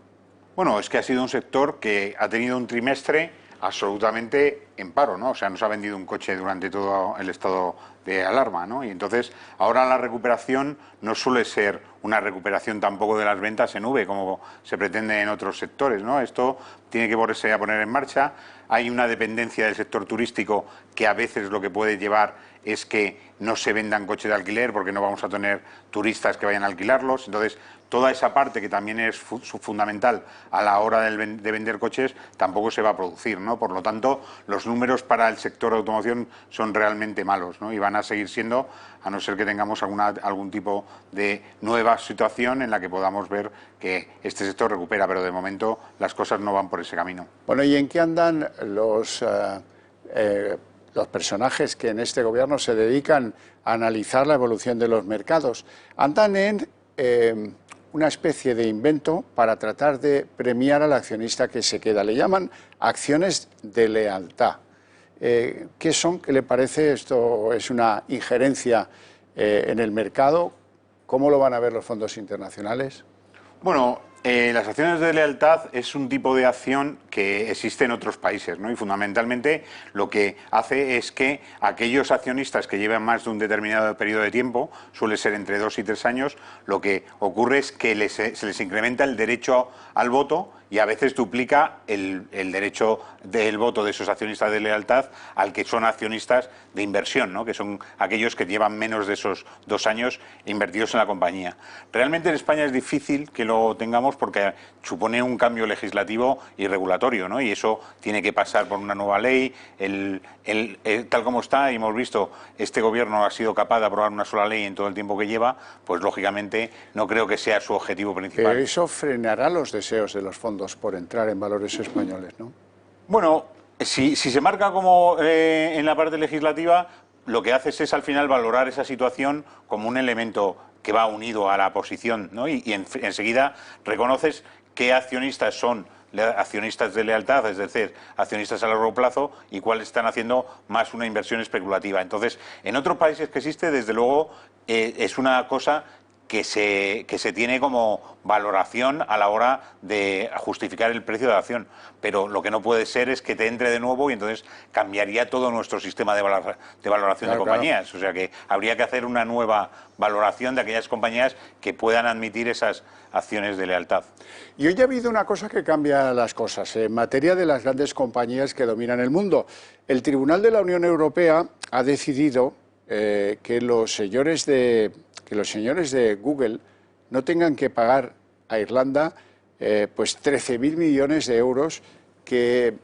Bueno, es que ha sido un sector que ha tenido un trimestre absolutamente en paro, ¿no? O sea, no se ha vendido un coche durante todo el estado de alarma, ¿no? Y entonces ahora la recuperación no suele ser una recuperación tampoco de las ventas en V, como se pretende en otros sectores, ¿no? Esto tiene que volverse a poner en marcha. Hay una dependencia del sector turístico que a veces lo que puede llevar es que no se vendan coches de alquiler porque no vamos a tener turistas que vayan a alquilarlos. Entonces, toda esa parte que también es fundamental a la hora de vender coches tampoco se va a producir, ¿no? Por lo tanto, los números para el sector de automoción son realmente malos, ¿no? Y van a seguir siendo, a no ser que tengamos algún tipo de nueva situación en la que podamos ver que este sector recupera, pero de momento las cosas no van por ese camino. Bueno, ¿y en qué andan los personajes que en este gobierno se dedican a analizar la evolución de los mercados? Andan en una especie de invento para tratar de premiar al accionista que se queda. Le llaman acciones de lealtad. ¿Qué son? ¿Qué le parece? ¿Esto es una injerencia en el mercado? ¿Cómo lo van a ver los fondos internacionales? Bueno, las acciones de lealtad es un tipo de acción que existe en otros países, ¿no? Y fundamentalmente lo que hace es que aquellos accionistas que llevan más de un determinado periodo de tiempo, suele ser entre 2 y 3 años, lo que ocurre es que se les incrementa el derecho al voto y a veces duplica el derecho del voto de esos accionistas de lealtad al que son accionistas de inversión, ¿no? Que son aquellos que llevan menos de esos 2 años invertidos en la compañía. Realmente en España es difícil que lo tengamos porque supone un cambio legislativo y regulatorio, ¿no? Y eso tiene que pasar por una nueva ley. Tal como está, y hemos visto, este gobierno ha sido capaz de aprobar una sola ley en todo el tiempo que lleva, pues lógicamente no creo que sea su objetivo principal. Pero eso frenará los deseos de los fondos por entrar en valores españoles, ¿no? Bueno, si se marca como en la parte legislativa, lo que haces es al final valorar esa situación como un elemento que va unido a la posición, ¿no? Y enseguida reconoces qué accionistas son accionistas de lealtad, es decir, accionistas a largo plazo, y cuáles están haciendo más una inversión especulativa. Entonces, en otros países que existe, desde luego, es una cosa que se tiene como valoración a la hora de justificar el precio de la acción. Pero lo que no puede ser es que te entre de nuevo y entonces cambiaría todo nuestro sistema de valoración de compañías. Claro. O sea que habría que hacer una nueva valoración de aquellas compañías que puedan admitir esas acciones de lealtad. Y hoy ha habido una cosa que cambia las cosas. En materia de las grandes compañías que dominan el mundo, el Tribunal de la Unión Europea ha decidido que los señores de Google no tengan que pagar a Irlanda pues 13.000 millones de euros, que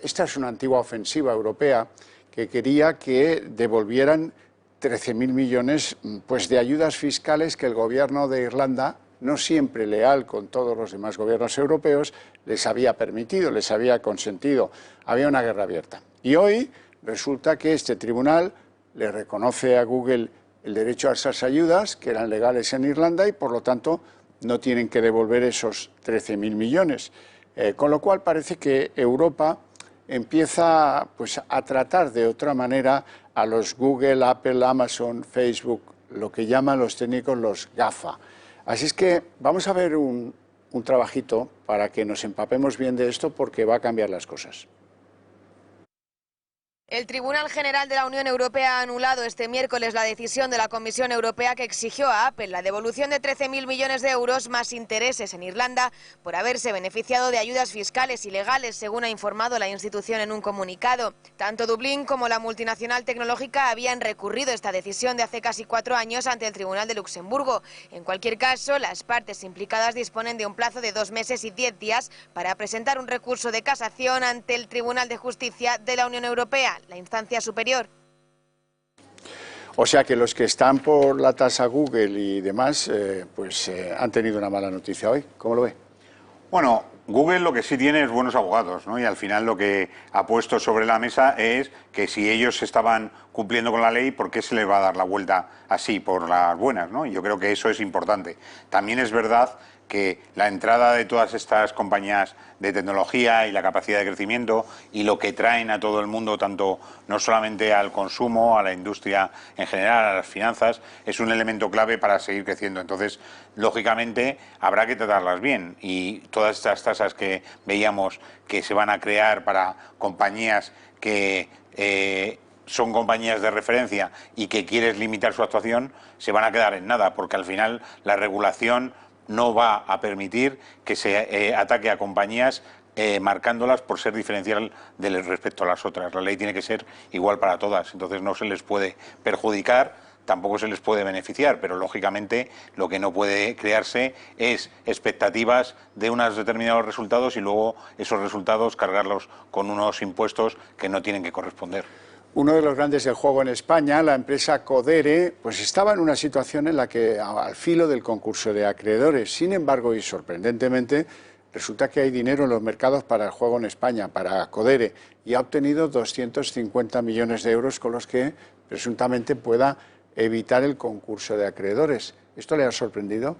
esta es una antigua ofensiva europea que quería que devolvieran 13.000 millones pues de ayudas fiscales que el gobierno de Irlanda, no siempre leal con todos los demás gobiernos europeos, les había permitido, les había consentido. Había una guerra abierta. Y hoy resulta que este tribunal le reconoce a Google el derecho a esas ayudas, que eran legales en Irlanda, y por lo tanto no tienen que devolver esos 13.000 millones. Con lo cual parece que Europa empieza pues, a tratar de otra manera a los Google, Apple, Amazon, Facebook, lo que llaman los técnicos los GAFA. Así es que vamos a ver un trabajito para que nos empapemos bien de esto, porque va a cambiar las cosas. El Tribunal General de la Unión Europea ha anulado este miércoles la decisión de la Comisión Europea que exigió a Apple la devolución de 13.000 millones de euros más intereses en Irlanda por haberse beneficiado de ayudas fiscales ilegales, según ha informado la institución en un comunicado. Tanto Dublín como la multinacional tecnológica habían recurrido esta decisión de hace casi 4 años ante el Tribunal de Luxemburgo. En cualquier caso, las partes implicadas disponen de un plazo de 2 meses y 10 días para presentar un recurso de casación ante el Tribunal de Justicia de la Unión Europea, la instancia superior. O sea que los que están por la tasa Google y demás, han tenido una mala noticia hoy. ¿Cómo lo ve? Bueno, Google lo que sí tiene es buenos abogados, ¿no? Y al final lo que ha puesto sobre la mesa es que si ellos estaban cumpliendo con la ley, ¿por qué se les va a dar la vuelta así, por las buenas, ¿no? Y yo creo que eso es importante. También es verdad que la entrada de todas estas compañías de tecnología y la capacidad de crecimiento y lo que traen a todo el mundo, tanto no solamente al consumo, a la industria en general, a las finanzas, es un elemento clave para seguir creciendo. Entonces, lógicamente, habrá que tratarlas bien y todas estas tasas que veíamos que se van a crear para compañías que son compañías de referencia y que quieres limitar su actuación, se van a quedar en nada, porque al final la regulación no va a permitir que se ataque a compañías marcándolas por ser diferencial respecto a las otras. La ley tiene que ser igual para todas, entonces no se les puede perjudicar, tampoco se les puede beneficiar, pero lógicamente lo que no puede crearse es expectativas de unos determinados resultados y luego esos resultados cargarlos con unos impuestos que no tienen que corresponder. Uno de los grandes del juego en España, la empresa Codere, pues estaba en una situación en la que al filo del concurso de acreedores. Sin embargo, y sorprendentemente, resulta que hay dinero en los mercados para el juego en España, para Codere, y ha obtenido 250 millones de euros con los que presuntamente pueda evitar el concurso de acreedores. ¿Esto le ha sorprendido?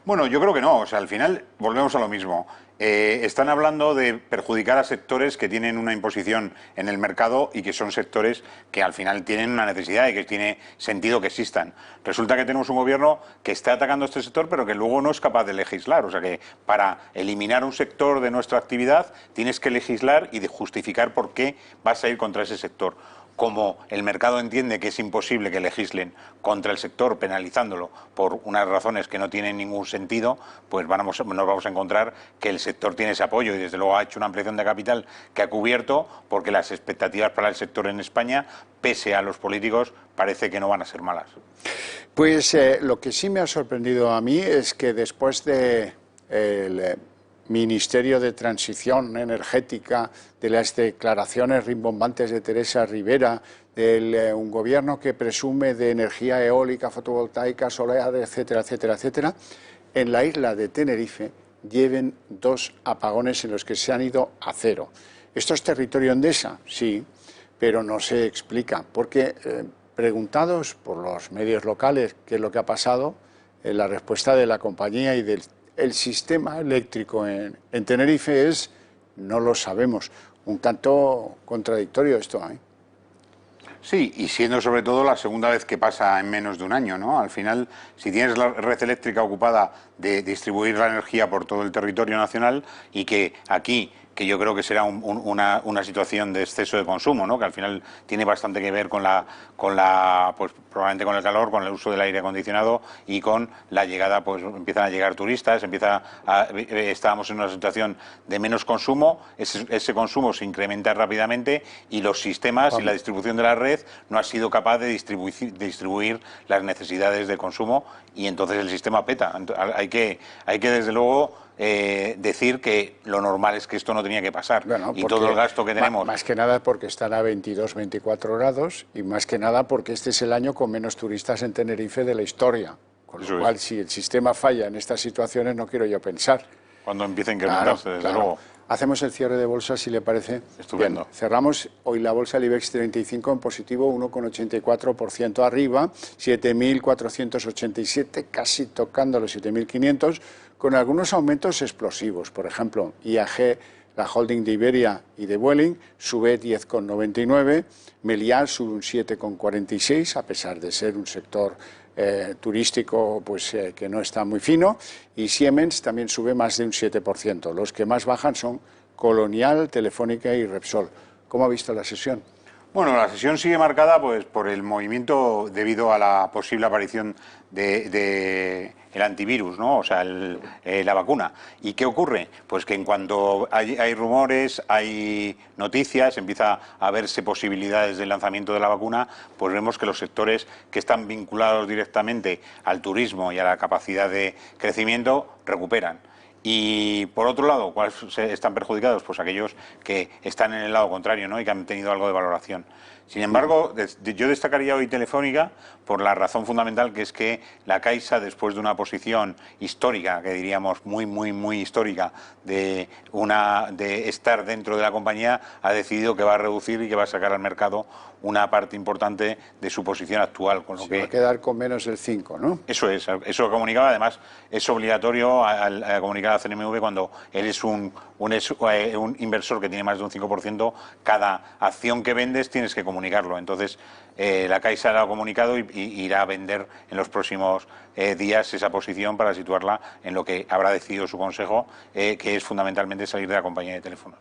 Bueno, yo creo que no. O sea, al final volvemos a lo mismo. Están hablando de perjudicar a sectores que tienen una imposición en el mercado y que son sectores que al final tienen una necesidad y que tiene sentido que existan. Resulta que tenemos un gobierno que está atacando a este sector pero que luego no es capaz de legislar. O sea que para eliminar un sector de nuestra actividad tienes que legislar y de justificar por qué vas a ir contra ese sector. Como el mercado entiende que es imposible que legislen contra el sector penalizándolo por unas razones que no tienen ningún sentido, pues nos vamos a encontrar que el sector tiene ese apoyo y desde luego ha hecho una ampliación de capital que ha cubierto, porque las expectativas para el sector en España, pese a los políticos, parece que no van a ser malas. Pues lo que sí me ha sorprendido a mí es que después de Ministerio de Transición Energética, de las declaraciones rimbombantes de Teresa Rivera, de un gobierno que presume de energía eólica, fotovoltaica, solar, etcétera, etcétera, etcétera, en la isla de Tenerife lleven 2 apagones en los que se han ido a cero. ¿Esto es territorio Endesa? Sí, pero no se explica, porque preguntados por los medios locales qué es lo que ha pasado, la respuesta de la compañía y del sistema eléctrico en Tenerife es no lo sabemos. Un tanto contradictorio esto, ¿eh? Sí, y siendo sobre todo la segunda vez que pasa en menos de un año, ¿no? Al final, si tienes la red eléctrica ocupada de distribuir la energía por todo el territorio nacional y que aquí, que yo creo que será una situación de exceso de consumo, ¿no? Que al final tiene bastante que ver pues probablemente con el calor, con el uso del aire acondicionado y con la llegada, pues empiezan a llegar turistas, estábamos en una situación de menos consumo, ese consumo se incrementa rápidamente y los sistemas y la distribución de la red no ha sido capaz de distribuir las necesidades de consumo y entonces el sistema peta. Hay que desde luego decir que lo normal es que esto no tenía que pasar, bueno, y todo el gasto que tenemos... Más que nada porque están a 22, 24 grados y más que nada porque este es el año con menos turistas en Tenerife de la historia, con lo cual si el sistema falla en estas situaciones no quiero yo pensar. Cuando empiecen a incrementarse, desde luego. Hacemos el cierre de bolsa, si le parece. Estupendo. Bien, cerramos hoy la bolsa del IBEX 35 en positivo, 1,84% arriba, 7.487, casi tocando los 7.500, con algunos aumentos explosivos. Por ejemplo, IAG, la holding de Iberia y de Vueling, sube 10,99, Meliá sube un 7,46, a pesar de ser un sector turístico pues que no está muy fino, y Siemens también sube más de un 7%. Los que más bajan son Colonial, Telefónica y Repsol. ¿Cómo ha visto la sesión? Bueno, la sesión sigue marcada pues por el movimiento debido a la posible aparición de el antivirus, ¿no? O sea, la vacuna. ¿Y qué ocurre? Pues que en cuanto hay rumores, hay noticias, empieza a verse posibilidades del lanzamiento de la vacuna, pues vemos que los sectores que están vinculados directamente al turismo y a la capacidad de crecimiento recuperan. Y por otro lado, ¿cuáles están perjudicados? Pues aquellos que están en el lado contrario, ¿no? Y que han tenido algo de valoración. Sin embargo, yo destacaría hoy Telefónica por la razón fundamental, que es que la Caixa, después de una posición histórica, que diríamos muy histórica, de estar dentro de la compañía, ha decidido que va a reducir y que va a sacar al mercado una parte importante de su posición actual. Con lo que va a quedar con menos del 5, ¿no? Eso es, eso lo comunicaba. Además, es obligatorio al comunicar a CNMV cuando eres un inversor que tiene más de un 5%, cada acción que vendes tienes que comunicarlo. Entonces, la Caixa lo ha comunicado y irá a vender en los próximos días esa posición para situarla en lo que habrá decidido su consejo, que es fundamentalmente salir de la compañía de teléfono.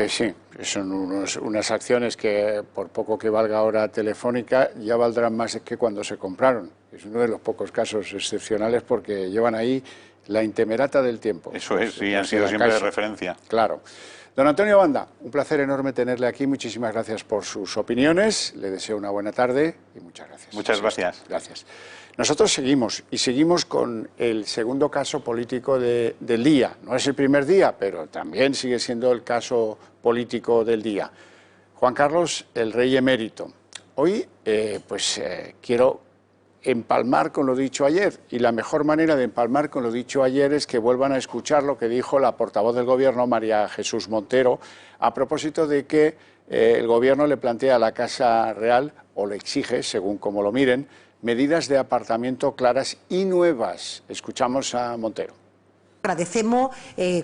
Sí, son unas acciones que, por poco que valga ahora Telefónica, ya valdrán más que cuando se compraron. Es uno de los pocos casos excepcionales porque llevan ahí la intemerata del tiempo. Eso es, sí, han sido siempre de referencia. Claro. Don Antonio Banda, un placer enorme tenerle aquí. Muchísimas gracias por sus opiniones. Le deseo una buena tarde y muchas gracias. Muchas gracias. Gracias. Nosotros seguimos con el segundo caso político del día. No es el primer día, pero también sigue siendo el caso político del día. Juan Carlos, el rey emérito. Hoy, quiero empalmar con lo dicho ayer, y la mejor manera de empalmar con lo dicho ayer es que vuelvan a escuchar lo que dijo la portavoz del Gobierno, María Jesús Montero, a propósito de que el Gobierno le plantea a la Casa Real, o le exige, según como lo miren, medidas de apartamiento claras y nuevas. Escuchamos a Montero. Agradecemos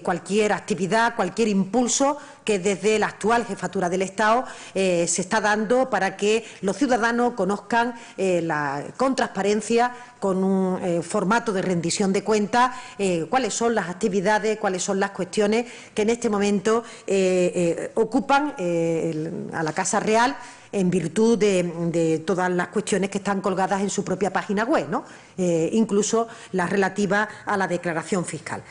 cualquier actividad, cualquier impulso que desde la actual jefatura del Estado se está dando para que los ciudadanos conozcan con transparencia, con un formato de rendición de cuentas, cuáles son las actividades, cuáles son las cuestiones que en este momento ocupan a la Casa Real, en virtud de todas las cuestiones que están colgadas en su propia página web, ¿no? Incluso las relativas a la declaración fiscal.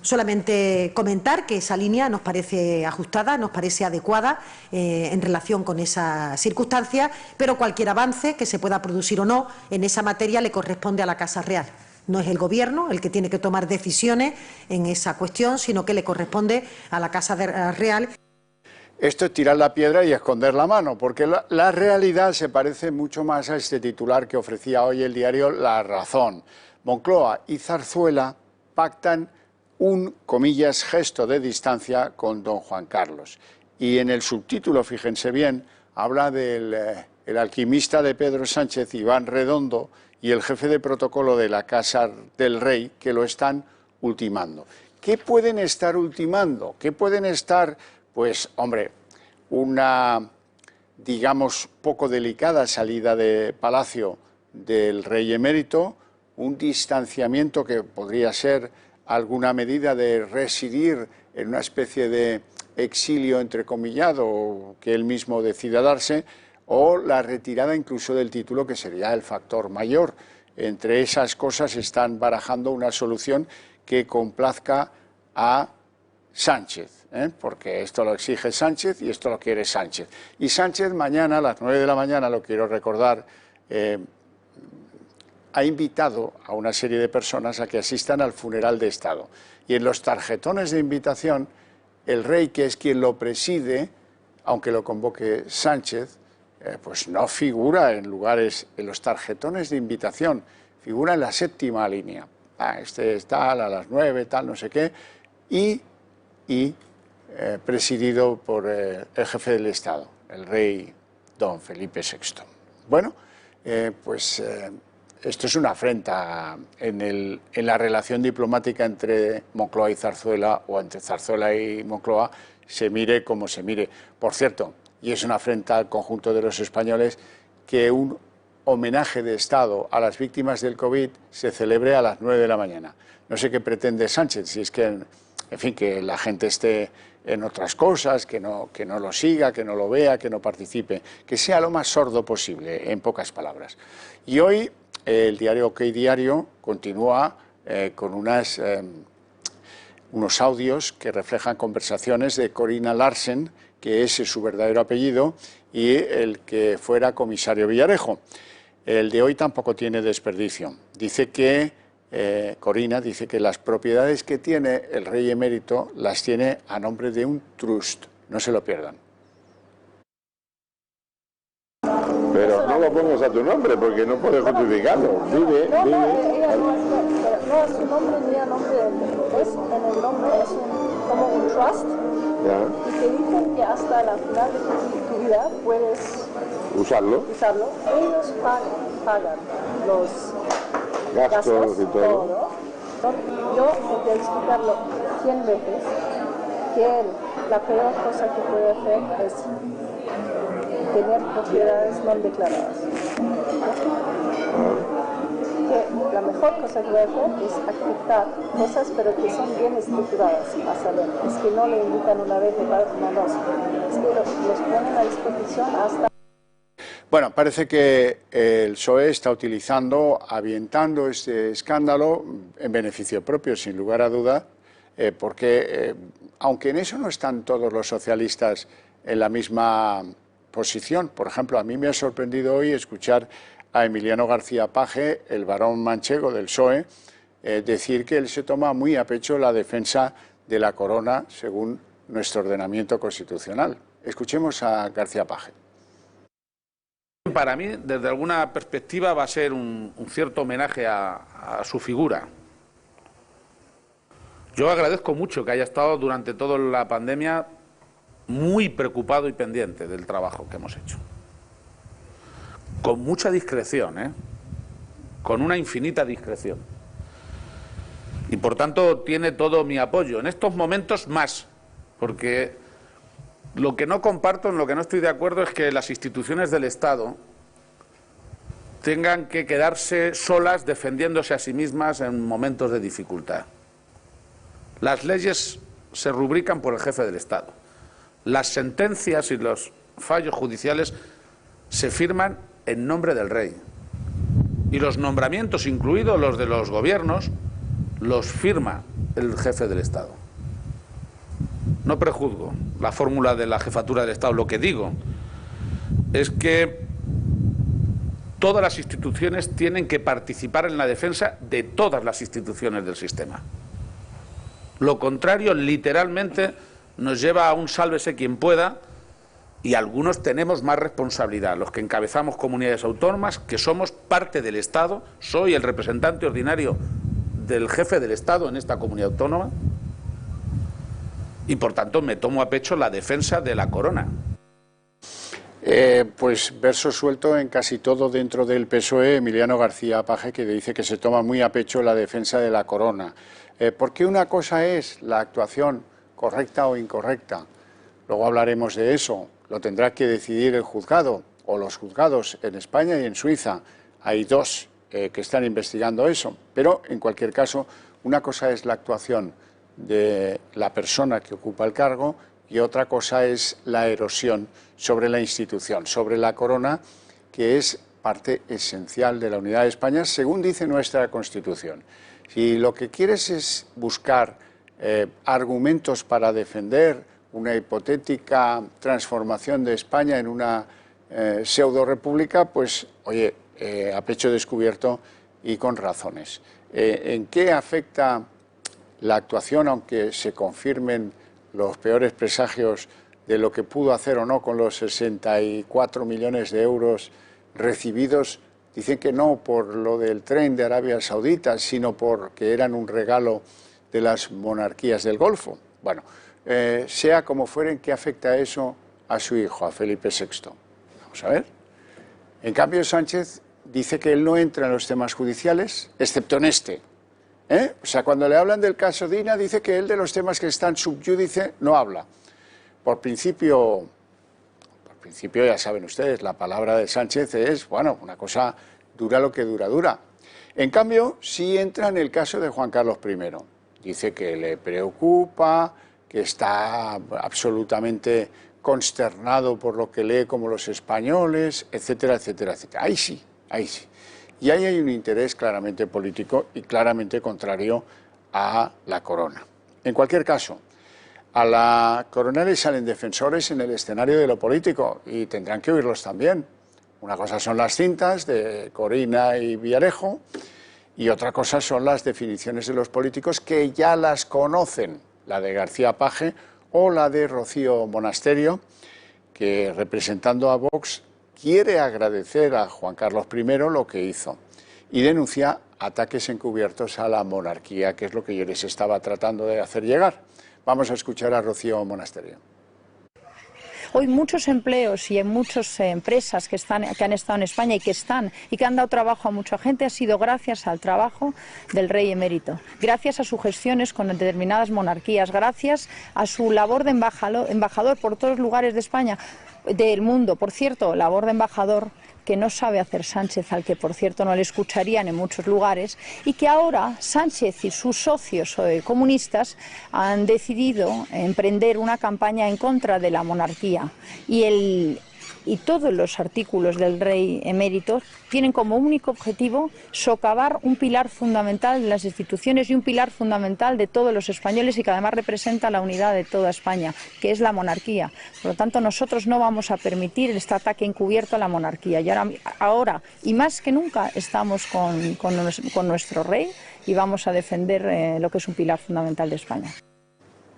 Solamente comentar que esa línea nos parece ajustada, nos parece adecuada en relación con esa circunstancia, pero cualquier avance que se pueda producir o no en esa materia le corresponde a la Casa Real. No es el Gobierno el que tiene que tomar decisiones en esa cuestión, sino que le corresponde a la Casa Real. Esto es tirar la piedra y esconder la mano, porque la realidad se parece mucho más a este titular que ofrecía hoy el diario La Razón. Moncloa y Zarzuela pactan un, comillas, gesto de distancia con don Juan Carlos. Y en el subtítulo, fíjense bien, habla del el alquimista de Pedro Sánchez, Iván Redondo, y el jefe de protocolo de la Casa del Rey, que lo están ultimando. ¿Qué pueden estar ultimando? ¿Qué pueden estar...? Pues, hombre, una, digamos, poco delicada salida de Palacio del rey emérito, un distanciamiento que podría ser alguna medida de residir en una especie de exilio entrecomillado que él mismo decida darse, o la retirada incluso del título, que sería el factor mayor. Entre esas cosas están barajando una solución que complazca a Sánchez, porque esto lo exige Sánchez y esto lo quiere Sánchez. Y Sánchez mañana a las 9 de la mañana, lo quiero recordar, ha invitado a una serie de personas a que asistan al funeral de Estado. Y en los tarjetones de invitación, el rey, que es quien lo preside, aunque lo convoque Sánchez, pues no figura en los tarjetones de invitación, figura en la séptima línea. Este es tal, a las 9, tal, no sé qué, y presidido por el jefe del Estado, el rey don Felipe VI. Bueno, esto es una afrenta en la relación diplomática entre Moncloa y Zarzuela, o entre Zarzuela y Moncloa, se mire como se mire. Por cierto, y es una afrenta al conjunto de los españoles, que un homenaje de Estado a las víctimas del COVID se celebre a las 9 de la mañana. No sé qué pretende Sánchez, si es que, en fin, que la gente esté en otras cosas, que no lo siga, que no lo vea, que no participe, que sea lo más sordo posible, en pocas palabras. Y hoy el diario OK Diario continúa con unos audios que reflejan conversaciones de Corina Larsen, que es su verdadero apellido, y el que fuera comisario Villarejo. El de hoy tampoco tiene desperdicio. Dice que Corina, dice que las propiedades que tiene el rey emérito las tiene a nombre de un trust. No se lo pierdan. Pero no lo pongas a tu nombre porque no puedes justificarlo. Vive, no, vive. Ella no es su nombre ni a nombre del es en el nombre, es como un trust. Ya. Y te dicen que hasta la final de tu vida puedes Usarlo. Ellos pagan los Gastos y todo. Yo intenté explicarlo 100 veces que la peor cosa que puede hacer es tener propiedades no declaradas. Que la mejor cosa que puede hacer es aceptar cosas, pero que son bien estructuradas, a saber, es que no le invitan una vez de una dos, es que los ponen a disposición hasta... Bueno, parece que el PSOE está utilizando, avientando este escándalo en beneficio propio, sin lugar a duda, porque aunque en eso no están todos los socialistas en la misma posición. Por ejemplo, a mí me ha sorprendido hoy escuchar a Emiliano García Paje, el varón manchego del PSOE, decir que él se toma muy a pecho la defensa de la corona según nuestro ordenamiento constitucional. Escuchemos a García Paje. Para mí, desde alguna perspectiva, va a ser un cierto homenaje a su figura. Yo agradezco mucho que haya estado durante toda la pandemia muy preocupado y pendiente del trabajo que hemos hecho. Con mucha discreción, con una infinita discreción. Y por tanto tiene todo mi apoyo. En estos momentos más, porque lo que no comparto, en lo que no estoy de acuerdo, es que las instituciones del Estado tengan que quedarse solas defendiéndose a sí mismas en momentos de dificultad. Las leyes se rubrican por el jefe del Estado. Las sentencias y los fallos judiciales se firman en nombre del rey. Y los nombramientos, incluidos los de los gobiernos, los firma el jefe del Estado. No prejuzgo la fórmula de la jefatura del Estado. Lo que digo es que todas las instituciones tienen que participar en la defensa de todas las instituciones del sistema. Lo contrario, literalmente, nos lleva a un sálvese quien pueda, y algunos tenemos más responsabilidad, los que encabezamos comunidades autónomas, que somos parte del Estado. Soy el representante ordinario del jefe del Estado en esta comunidad autónoma y por tanto me tomo a pecho la defensa de la corona. Pues verso suelto en casi todo dentro del PSOE, Emiliano García Paje, que dice que se toma muy a pecho la defensa de la corona. Porque una cosa es la actuación correcta o incorrecta, luego hablaremos de eso, lo tendrá que decidir el juzgado o los juzgados en España y en Suiza. Hay dos que están investigando eso, pero en cualquier caso, una cosa es la actuación de la persona que ocupa el cargo y otra cosa es la erosión sobre la institución, sobre la corona, que es parte esencial de la unidad de España, según dice nuestra Constitución. Si lo que quieres es buscar argumentos para defender una hipotética transformación de España en una pseudo-república, pues, oye, a pecho descubierto y con razones. ¿En qué afecta la actuación, aunque se confirmen los peores presagios de lo que pudo hacer o no con los 64 millones de euros recibidos? Dicen que no por lo del tren de Arabia Saudita, sino porque eran un regalo de las monarquías del Golfo. Bueno, sea como fuere, ¿en qué afecta eso a su hijo, a Felipe VI? Vamos a ver. En cambio, Sánchez dice que él no entra en los temas judiciales, excepto en este. O sea, cuando le hablan del caso Dina, dice que él de los temas que están subyúdice no habla. Por principio, ya saben ustedes, la palabra de Sánchez es, bueno, una cosa dura lo que dura. En cambio, sí entra en el caso de Juan Carlos I. Dice que le preocupa, que está absolutamente consternado por lo que lee como los españoles, etcétera, etcétera, etcétera. Ahí sí. Y ahí hay un interés claramente político y claramente contrario a la corona. En cualquier caso, a la corona le salen defensores en el escenario de lo político y tendrán que oírlos también. Una cosa son las cintas de Corina y Villarejo Y otra cosa son las definiciones de los políticos que ya las conocen, la de García Paje o la de Rocío Monasterio, que representando a Vox quiere agradecer a Juan Carlos I lo que hizo y denuncia ataques encubiertos a la monarquía, que es lo que yo les estaba tratando de hacer llegar. Vamos a escuchar a Rocío Monasterio. Hoy muchos empleos y en muchas empresas que han estado en España y que han dado trabajo a mucha gente ha sido gracias al trabajo del rey emérito, gracias a sus gestiones con determinadas monarquías, gracias a su labor de embajador por todos los lugares de España, del mundo. Por cierto, labor de embajador que no sabe hacer Sánchez, al que por cierto no le escucharían en muchos lugares, y que ahora Sánchez y sus socios comunistas han decidido emprender una campaña en contra de la monarquía. Y todos los artículos del rey emérito tienen como único objetivo socavar un pilar fundamental de las instituciones y un pilar fundamental de todos los españoles y que además representa la unidad de toda España, que es la monarquía. Por lo tanto, nosotros no vamos a permitir este ataque encubierto a la monarquía. Y ahora y más que nunca, estamos con nuestro rey y vamos a defender lo que es un pilar fundamental de España.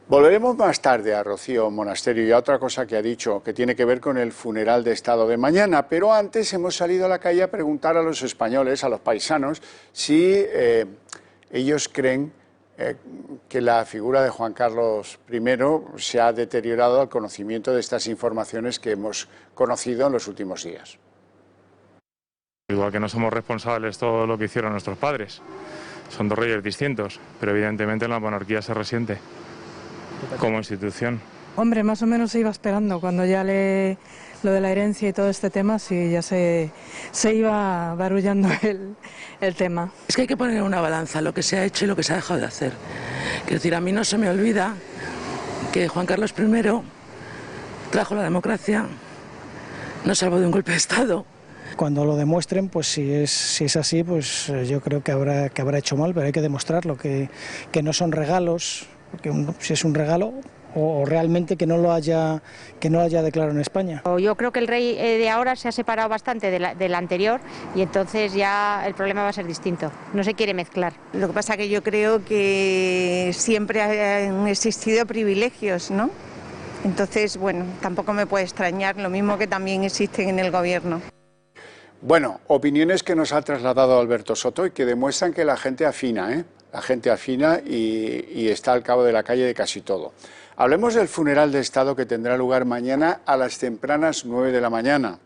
Volveremos más tarde a Rocío Monasterio y a otra cosa que ha dicho, que tiene que ver con el funeral de Estado de mañana, pero antes hemos salido a la calle a preguntar a los españoles, a los paisanos, si ellos creen que la figura de Juan Carlos I se ha deteriorado al conocimiento de estas informaciones que hemos conocido en los últimos días. Igual que no somos responsables de todo lo que hicieron nuestros padres, son dos reyes distintos, pero evidentemente la monarquía se resiente como institución. Hombre, más o menos se iba esperando cuando ya lo de la herencia y todo este tema, sí, ya se iba barullando el tema. Es que hay que poner en una balanza lo que se ha hecho y lo que se ha dejado de hacer. Quiero decir, a mí no se me olvida que Juan Carlos I trajo la democracia, nos salvó de un golpe de Estado. Cuando lo demuestren, pues si es así, pues yo creo que habrá hecho mal, pero hay que demostrarlo, que no son regalos, porque si es un regalo o realmente que no lo haya declarado en España. Yo creo que el rey de ahora se ha separado bastante del anterior y entonces ya el problema va a ser distinto, no se quiere mezclar. Lo que pasa es que yo creo que siempre han existido privilegios, ¿no? Entonces, bueno, tampoco me puede extrañar, lo mismo que también existen en el gobierno. Bueno, opiniones que nos ha trasladado Alberto Soto y que demuestran que la gente afina, ¿eh? La gente afina y está al cabo de la calle de casi todo. Hablemos del funeral de Estado que tendrá lugar mañana a las tempranas 9 de la mañana.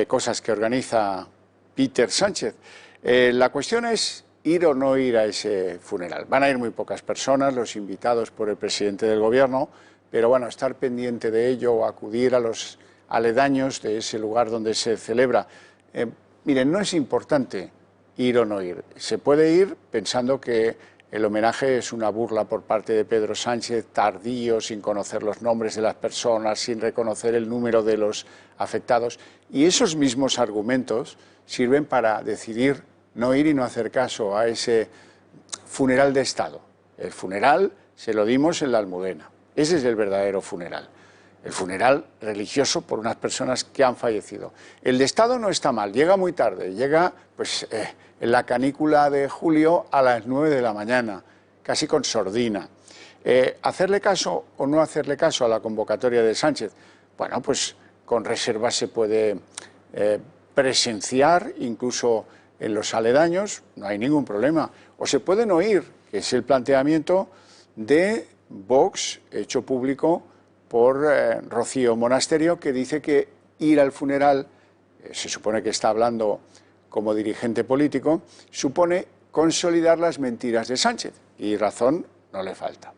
Cosas que organiza Peter Sánchez. La cuestión es ir o no ir a ese funeral. Van a ir muy pocas personas, los invitados por el presidente del gobierno, pero bueno, estar pendiente de ello o acudir a los aledaños de ese lugar donde se celebra. Miren, no es importante ir o no ir. Se puede ir pensando que el homenaje es una burla por parte de Pedro Sánchez, tardío, sin conocer los nombres de las personas, sin reconocer el número de los afectados. Y esos mismos argumentos sirven para decidir no ir y no hacer caso a ese funeral de Estado. El funeral se lo dimos en la Almudena. Ese es el verdadero funeral. El funeral religioso por unas personas que han fallecido. El de Estado no está mal, llega muy tarde, llega pues en la canícula de julio a las 9 de la mañana, casi con sordina. ¿Hacerle caso o no hacerle caso a la convocatoria de Sánchez? Bueno, pues con reservas se puede presenciar, incluso en los aledaños, no hay ningún problema. O se pueden oír, que es el planteamiento de Vox, hecho público por Rocío Monasterio, que dice que ir al funeral, se supone que está hablando como dirigente político, supone consolidar las mentiras de Sánchez, y razón no le falta.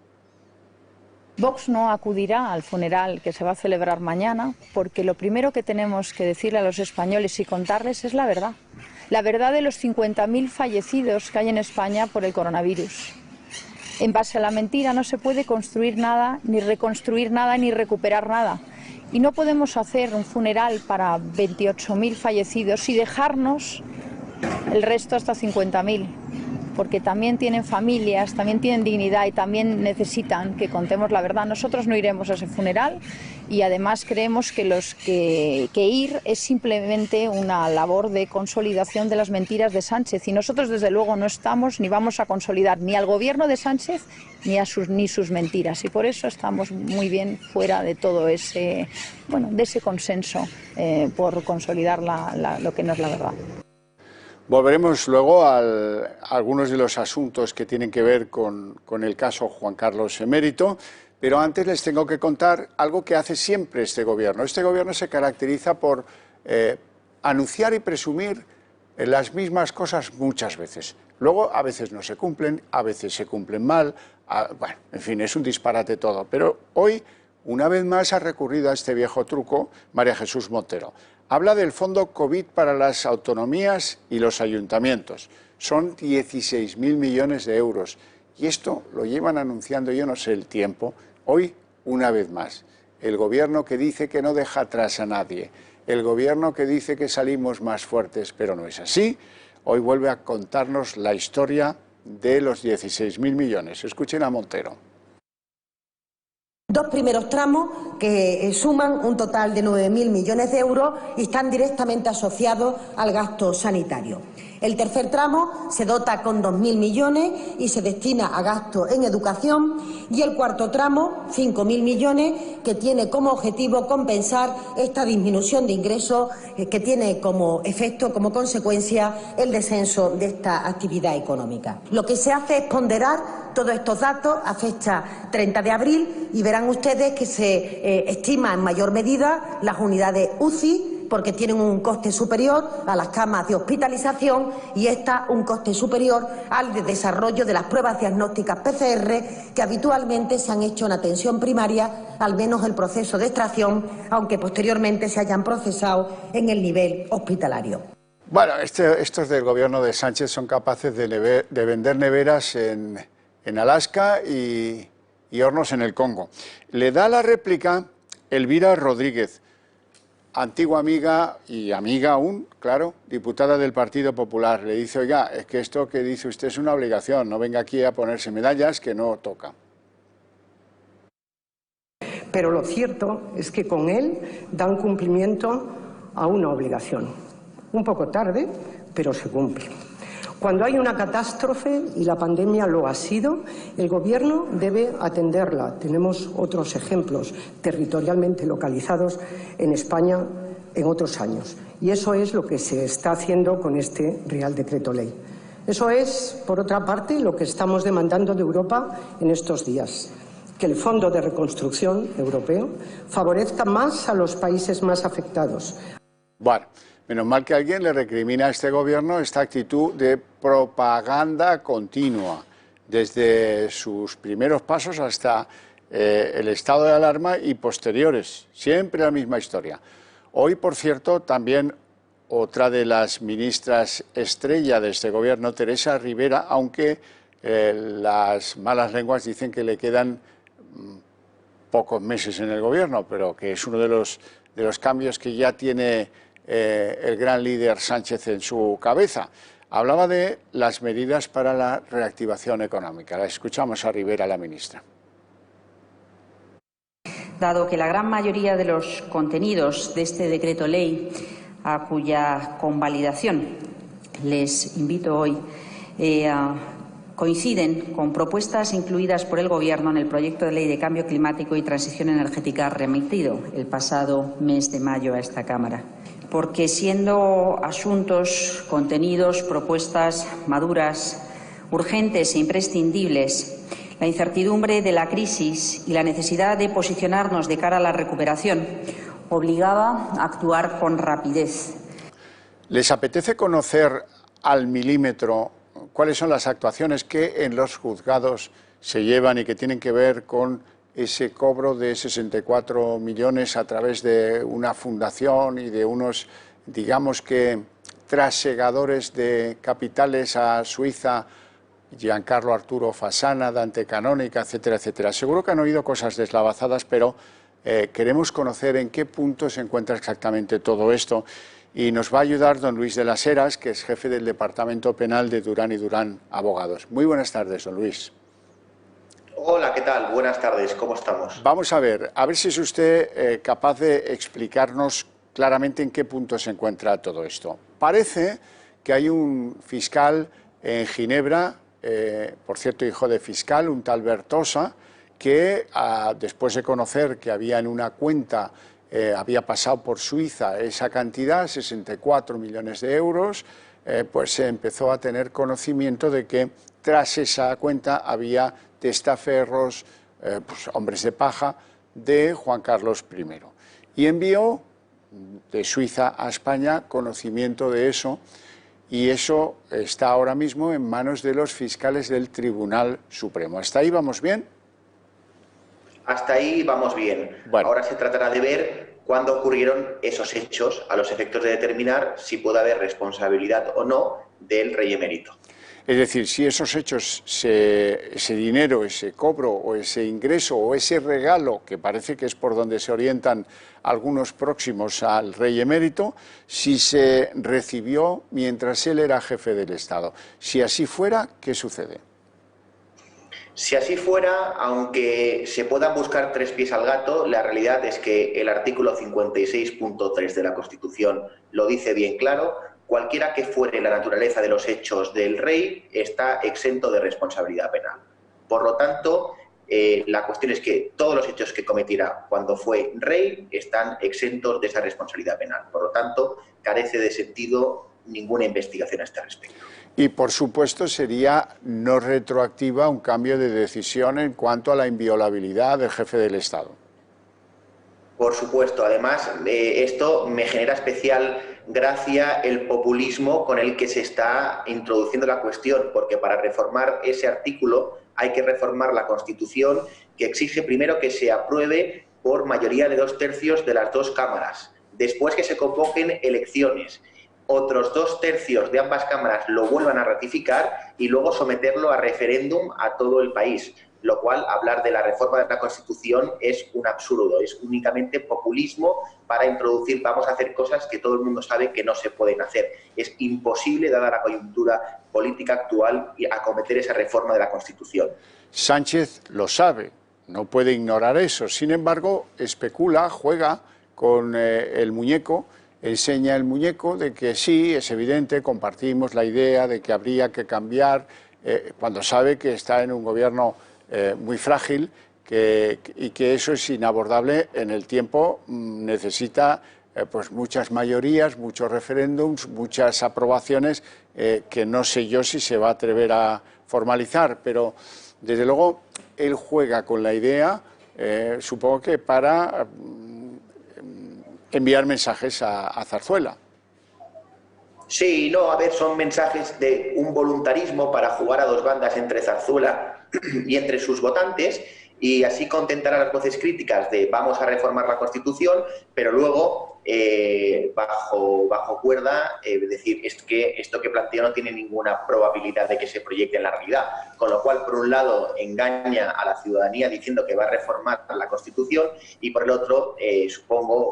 Vox no acudirá al funeral que se va a celebrar mañana porque lo primero que tenemos que decirle a los españoles y contarles es la verdad de los 50.000 fallecidos que hay en España por el coronavirus. En base a la mentira no se puede construir nada, ni reconstruir nada, ni recuperar nada. Y no podemos hacer un funeral para 28.000 fallecidos y dejarnos el resto hasta 50.000. porque también tienen familias, también tienen dignidad y también necesitan que contemos la verdad. Nosotros no iremos a ese funeral y además creemos que ir es simplemente una labor de consolidación de las mentiras de Sánchez, y nosotros desde luego no estamos ni vamos a consolidar ni al gobierno de Sánchez ni sus mentiras, y por eso estamos muy bien fuera de todo ese, de ese consenso por consolidar lo que no es la verdad. Volveremos luego a algunos de los asuntos que tienen que ver con el caso Juan Carlos emérito, pero antes les tengo que contar algo que hace siempre este gobierno. Este gobierno se caracteriza por anunciar y presumir las mismas cosas muchas veces. Luego a veces no se cumplen, a veces se cumplen mal, bueno, en fin, es un disparate todo. Pero hoy, una vez más, ha recurrido a este viejo truco María Jesús Montero. Habla del fondo COVID para las autonomías y los ayuntamientos. Son 16.000 millones de euros. Y esto lo llevan anunciando, yo no sé el tiempo. Hoy, una vez más, el gobierno que dice que no deja atrás a nadie, el gobierno que dice que salimos más fuertes, pero no es así, hoy vuelve a contarnos la historia de los 16.000 millones. Escuchen a Montero. Dos primeros tramos que suman un total de 9.000 millones de euros y están directamente asociados al gasto sanitario. El tercer tramo se dota con 2.000 millones y se destina a gasto en educación, y el cuarto tramo, 5.000 millones, que tiene como objetivo compensar esta disminución de ingresos que tiene como efecto, como consecuencia, el descenso de esta actividad económica. Lo que se hace es ponderar todos estos datos a fecha 30 de abril y verán ustedes que se estima en mayor medida las unidades UCI, porque tienen un coste superior a las camas de hospitalización, y esta un coste superior al de desarrollo de las pruebas diagnósticas PCR que habitualmente se han hecho en atención primaria, al menos el proceso de extracción, aunque posteriormente se hayan procesado en el nivel hospitalario. Bueno, estos del gobierno de Sánchez son capaces de vender neveras en Alaska y hornos en el Congo. Le da la réplica Elvira Rodríguez, antigua amiga y amiga aún, claro, diputada del Partido Popular. Le dice, oiga, es que esto que dice usted es una obligación, no venga aquí a ponerse medallas que no toca. Pero lo cierto es que con él dan cumplimiento a una obligación. Un poco tarde, pero se cumple. Cuando hay una catástrofe, y la pandemia lo ha sido, el Gobierno debe atenderla. Tenemos otros ejemplos territorialmente localizados en España en otros años. Y eso es lo que se está haciendo con este Real Decreto Ley. Eso es, por otra parte, lo que estamos demandando de Europa en estos días. Que el Fondo de Reconstrucción Europeo favorezca más a los países más afectados. Bueno. Menos mal que alguien le recrimina a este gobierno esta actitud de propaganda continua, desde sus primeros pasos hasta el estado de alarma y posteriores, siempre la misma historia. Hoy, por cierto, también otra de las ministras estrella de este gobierno, Teresa Rivera, aunque las malas lenguas dicen que le quedan pocos meses en el gobierno, pero que es uno de los cambios que ya tiene el gran líder Sánchez en su cabeza. Hablaba de las medidas para la reactivación económica. La escuchamos a Rivera, la ministra. Dado que la gran mayoría de los contenidos de este decreto ley, a cuya convalidación les invito hoy, coinciden con propuestas incluidas por el Gobierno en el proyecto de ley de cambio climático y transición energética remitido el pasado mes de mayo a esta Cámara. Porque siendo asuntos, contenidos, propuestas maduras, urgentes e imprescindibles, la incertidumbre de la crisis y la necesidad de posicionarnos de cara a la recuperación obligaba a actuar con rapidez. ¿Les apetece conocer al milímetro cuáles son las actuaciones que en los juzgados se llevan y que tienen que ver con ese cobro de 64 millones a través de una fundación y de unos, digamos que, trasegadores de capitales a Suiza, Giancarlo Arturo Fasana, Dante Canónica, etcétera, etcétera? Seguro que han oído cosas deslavazadas, pero queremos conocer en qué punto se encuentra exactamente todo esto. y nos va a ayudar don Luis de las Heras, que es jefe del Departamento Penal de Durán y Durán Abogados. Muy buenas tardes, don Luis. Hola, ¿qué tal? Buenas tardes, ¿cómo estamos? Vamos a ver si es usted capaz de explicarnos claramente en qué punto se encuentra todo esto. Parece que hay un fiscal en Ginebra, por cierto hijo de fiscal, un tal Bertosa, que después de conocer que había en una cuenta, había pasado por Suiza esa cantidad, 64 millones de euros, pues se empezó a tener conocimiento de que tras esa cuenta había testaferros, pues, hombres de paja, de Juan Carlos I. Y envió de Suiza a España conocimiento de eso, y eso está ahora mismo en manos de los fiscales del Tribunal Supremo. ¿Hasta ahí vamos bien? Hasta ahí vamos bien. Bueno. Ahora se tratará de ver cuándo ocurrieron esos hechos a los efectos de determinar si puede haber responsabilidad o no del rey emérito. Es decir, si esos hechos, ese dinero, ese cobro o ese ingreso o ese regalo, que parece que es por donde se orientan algunos próximos al rey emérito, si se recibió mientras él era jefe del Estado. Si así fuera, ¿qué sucede? Si así fuera, aunque se puedan buscar tres pies al gato, la realidad es que el artículo 56.3 de la Constitución lo dice bien claro. Cualquiera que fuere la naturaleza de los hechos del rey está exento de responsabilidad penal. Por lo tanto, la cuestión es que todos los hechos que cometiera cuando fue rey están exentos de esa responsabilidad penal. Por lo tanto, carece de sentido ninguna investigación a este respecto. Y, por supuesto, sería no retroactiva un cambio de decisión en cuanto a la inviolabilidad del jefe del Estado. Por supuesto. Además, esto me genera especial gracia el populismo con el que se está introduciendo la cuestión, porque para reformar ese artículo hay que reformar la Constitución, que exige primero que se apruebe por mayoría de 2/3 de las dos cámaras, después que se convoquen elecciones, otros 2/3 de ambas cámaras lo vuelvan a ratificar y luego someterlo a referéndum a todo el país. Lo cual, hablar de la reforma de la Constitución es un absurdo, es únicamente populismo para introducir, vamos a hacer cosas que todo el mundo sabe que no se pueden hacer. Es imposible, dada la coyuntura política actual, acometer esa reforma de la Constitución. Sánchez lo sabe, no puede ignorar eso. Sin embargo, especula, juega con el muñeco, enseña el muñeco de que sí, es evidente, compartimos la idea de que habría que cambiar, cuando sabe que está en un gobierno muy frágil y que eso es inabordable en el tiempo, necesita pues muchas mayorías, muchos referéndums, muchas aprobaciones que no sé yo si se va a atrever a formalizar, pero desde luego él juega con la idea, supongo que para enviar mensajes a Zarzuela. Sí, no, a ver, son mensajes de un voluntarismo para jugar a dos bandas entre Zarzuela y entre sus votantes, y así contentar a las voces críticas de vamos a reformar la Constitución, pero luego bajo cuerda decir es que esto que planteo no tiene ninguna probabilidad de que se proyecte en la realidad, con lo cual por un lado engaña a la ciudadanía diciendo que va a reformar la Constitución y por el otro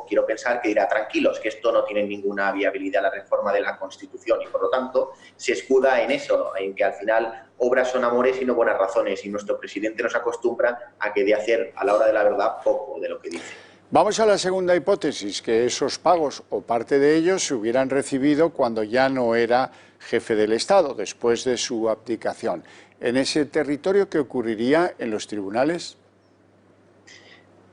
quiero pensar que dirá tranquilos, que esto no tiene ninguna viabilidad la reforma de la Constitución, y por lo tanto se escuda en eso, en que al final obras son amores y no buenas razones, y nuestro presidente nos acostumbra a que de hacer a la hora de la verdad poco de lo que dice. Vamos a la segunda hipótesis, que esos pagos o parte de ellos se hubieran recibido cuando ya no era jefe del Estado, después de su abdicación. En ese territorio, ¿qué ocurriría en los tribunales?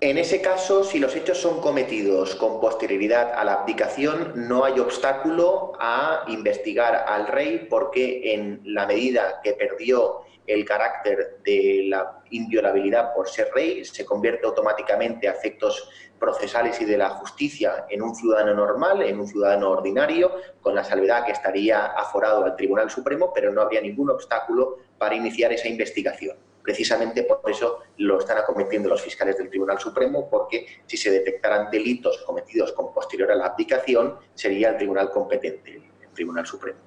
En ese caso, si los hechos son cometidos con posterioridad a la abdicación, no hay obstáculo a investigar al rey, porque en la medida que perdió el carácter de la inviolabilidad por ser rey, se convierte automáticamente a efectos procesales y de la justicia en un ciudadano normal, en un ciudadano ordinario, con la salvedad que estaría aforado al Tribunal Supremo, pero no habría ningún obstáculo para iniciar esa investigación. Precisamente por eso lo están acometiendo los fiscales del Tribunal Supremo, porque si se detectaran delitos cometidos con posterior a la abdicación, sería el tribunal competente, el Tribunal Supremo.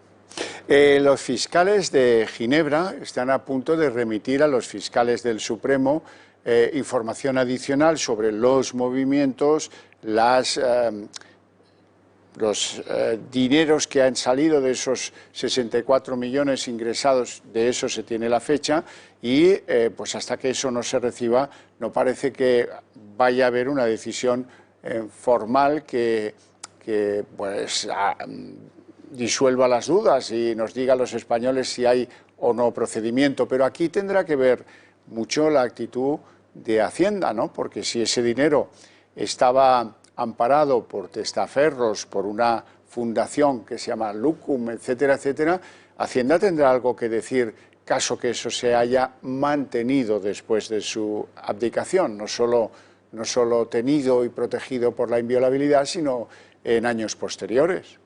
Los fiscales de Ginebra están a punto de remitir a los fiscales del Supremo información adicional sobre los movimientos, las dineros que han salido de esos 64 millones ingresados, de eso se tiene la fecha, y pues hasta que eso no se reciba no parece que vaya a haber una decisión formal que pues disuelva las dudas y nos diga a los españoles si hay o no procedimiento. Pero aquí tendrá que ver mucho la actitud de Hacienda, ¿no? Porque si ese dinero estaba amparado por testaferros, por una fundación que se llama Lucum, etcétera, etcétera, Hacienda tendrá algo que decir caso que eso se haya mantenido después de su abdicación, no solo tenido y protegido por la inviolabilidad, sino en años posteriores.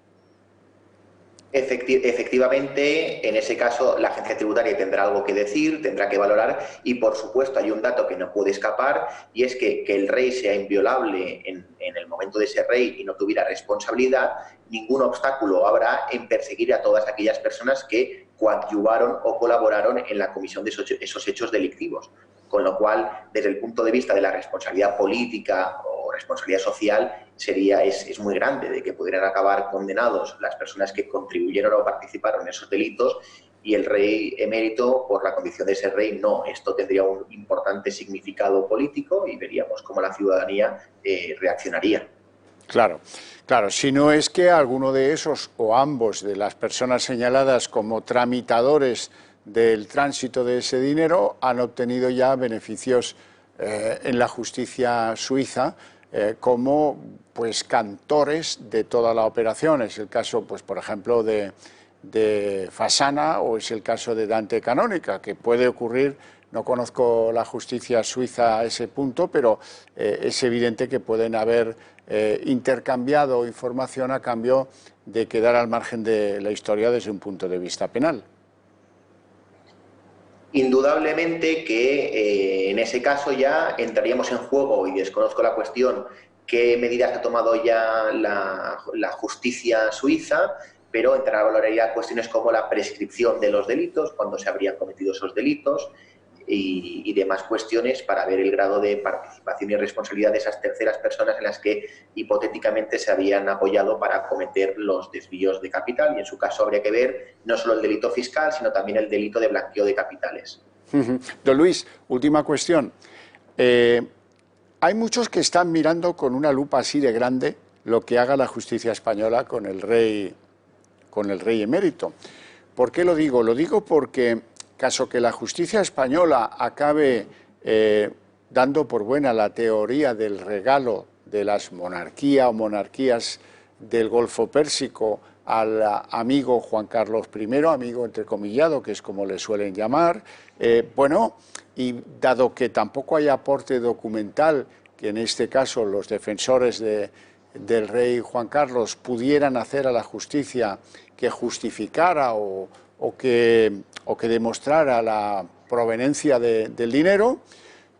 Efectivamente, en ese caso la agencia tributaria tendrá algo que decir, tendrá que valorar y, por supuesto, hay un dato que no puede escapar y es que el rey sea inviolable en el momento de ser rey y no tuviera responsabilidad, ningún obstáculo habrá en perseguir a todas aquellas personas que coadyuvaron o colaboraron en la comisión de esos hechos delictivos. Con lo cual, desde el punto de vista de la responsabilidad política o responsabilidad social, es muy grande de que pudieran acabar condenados las personas que contribuyeron o participaron en esos delitos y el rey emérito, por la condición de ser rey, no. Esto tendría un importante significado político y veríamos cómo la ciudadanía reaccionaría. Claro, claro, si no es que alguno de esos o ambos de las personas señaladas como tramitadores del tránsito de ese dinero han obtenido ya beneficios en la justicia suiza como pues cantores de toda la operación. Es el caso, pues por ejemplo, de Fasana o es el caso de Dante Canónica, que puede ocurrir. No conozco la justicia suiza a ese punto, pero es evidente que pueden haber intercambiado información a cambio de quedar al margen de la historia desde un punto de vista penal. Indudablemente que en ese caso ya entraríamos en juego, y desconozco la cuestión, qué medidas ha tomado ya la justicia suiza, pero entrará a valorar cuestiones como la prescripción de los delitos, cuándo se habrían cometido esos delitos y demás cuestiones para ver el grado de participación y responsabilidad de esas terceras personas en las que hipotéticamente se habían apoyado para cometer los desvíos de capital y en su caso habría que ver no solo el delito fiscal sino también el delito de blanqueo de capitales. Don Luis, última cuestión. Hay muchos que están mirando con una lupa así de grande lo que haga la justicia española con el rey emérito. ¿Por qué lo digo? Lo digo porque caso que la justicia española acabe dando por buena la teoría del regalo de las monarquías o monarquías del Golfo Pérsico al amigo Juan Carlos I, amigo entrecomillado, que es como le suelen llamar, bueno, y dado que tampoco hay aporte documental, que en este caso los defensores del rey Juan Carlos pudieran hacer a la justicia que justificara o que demostrara la proveniencia del dinero,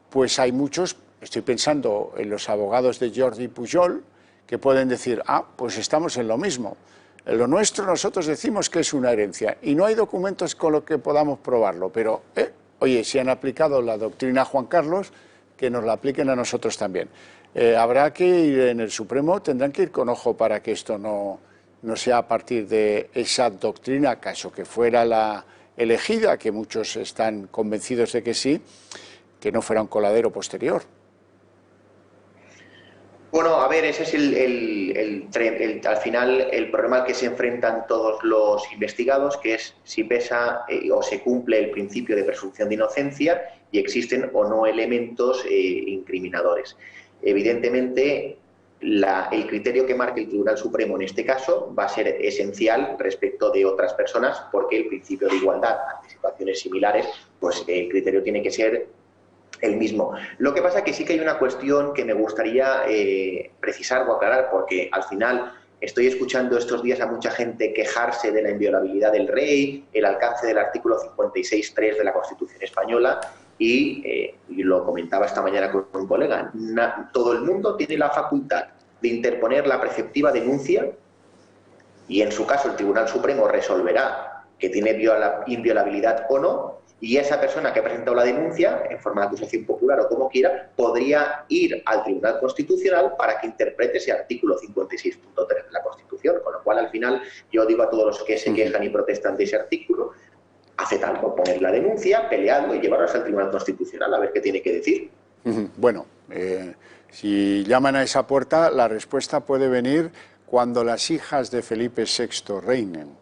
pues hay muchos, estoy pensando en los abogados de Jordi Pujol, que pueden decir, pues estamos en lo mismo. En lo nuestro nosotros decimos que es una herencia y no hay documentos con los que podamos probarlo, pero, oye, si han aplicado la doctrina Juan Carlos, que nos la apliquen a nosotros también. Habrá que ir en el Supremo, tendrán que ir con ojo para que esto no sea a partir de esa doctrina, caso que fuera la elegida, que muchos están convencidos de que sí, que no fuera un coladero posterior. Bueno, a ver, ese es al final el problema al que se enfrentan todos los investigados, que es si pesa o se cumple el principio de presunción de inocencia y existen o no elementos incriminadores. Evidentemente, el criterio que marque el Tribunal Supremo en este caso va a ser esencial respecto de otras personas porque el principio de igualdad ante situaciones similares, pues el criterio tiene que ser el mismo. Lo que pasa es que sí que hay una cuestión que me gustaría precisar o aclarar porque al final estoy escuchando estos días a mucha gente quejarse de la inviolabilidad del rey, el alcance del artículo 56.3 de la Constitución española y lo comentaba esta mañana con un colega, todo el mundo tiene la facultad de interponer la preceptiva denuncia y en su caso el Tribunal Supremo resolverá que tiene inviolabilidad o no y esa persona que ha presentado la denuncia en forma de acusación popular o como quiera podría ir al Tribunal Constitucional para que interprete ese artículo 56.3 de la Constitución. Constitución, con lo cual al final yo digo a todos los que se quejan y protestan de ese artículo, haced algo, poner la denuncia, peleadlo y llevarlos al Tribunal Constitucional a ver qué tiene que decir. Bueno, si llaman a esa puerta, la respuesta puede venir cuando las hijas de Felipe VI reinen,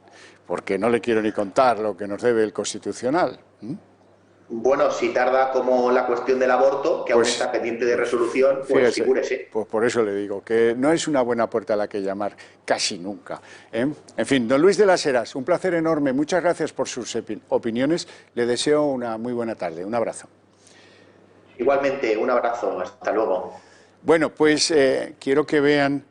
porque no le quiero ni contar lo que nos debe el Constitucional. Bueno, si tarda como la cuestión del aborto, que aún está pendiente de resolución, pues figúrese. Pues por eso le digo, que no es una buena puerta a la que llamar, casi nunca. En fin, don Luis de las Heras, un placer enorme, muchas gracias por sus opiniones, le deseo una muy buena tarde, un abrazo. Igualmente, un abrazo, hasta luego. Bueno, pues quiero que vean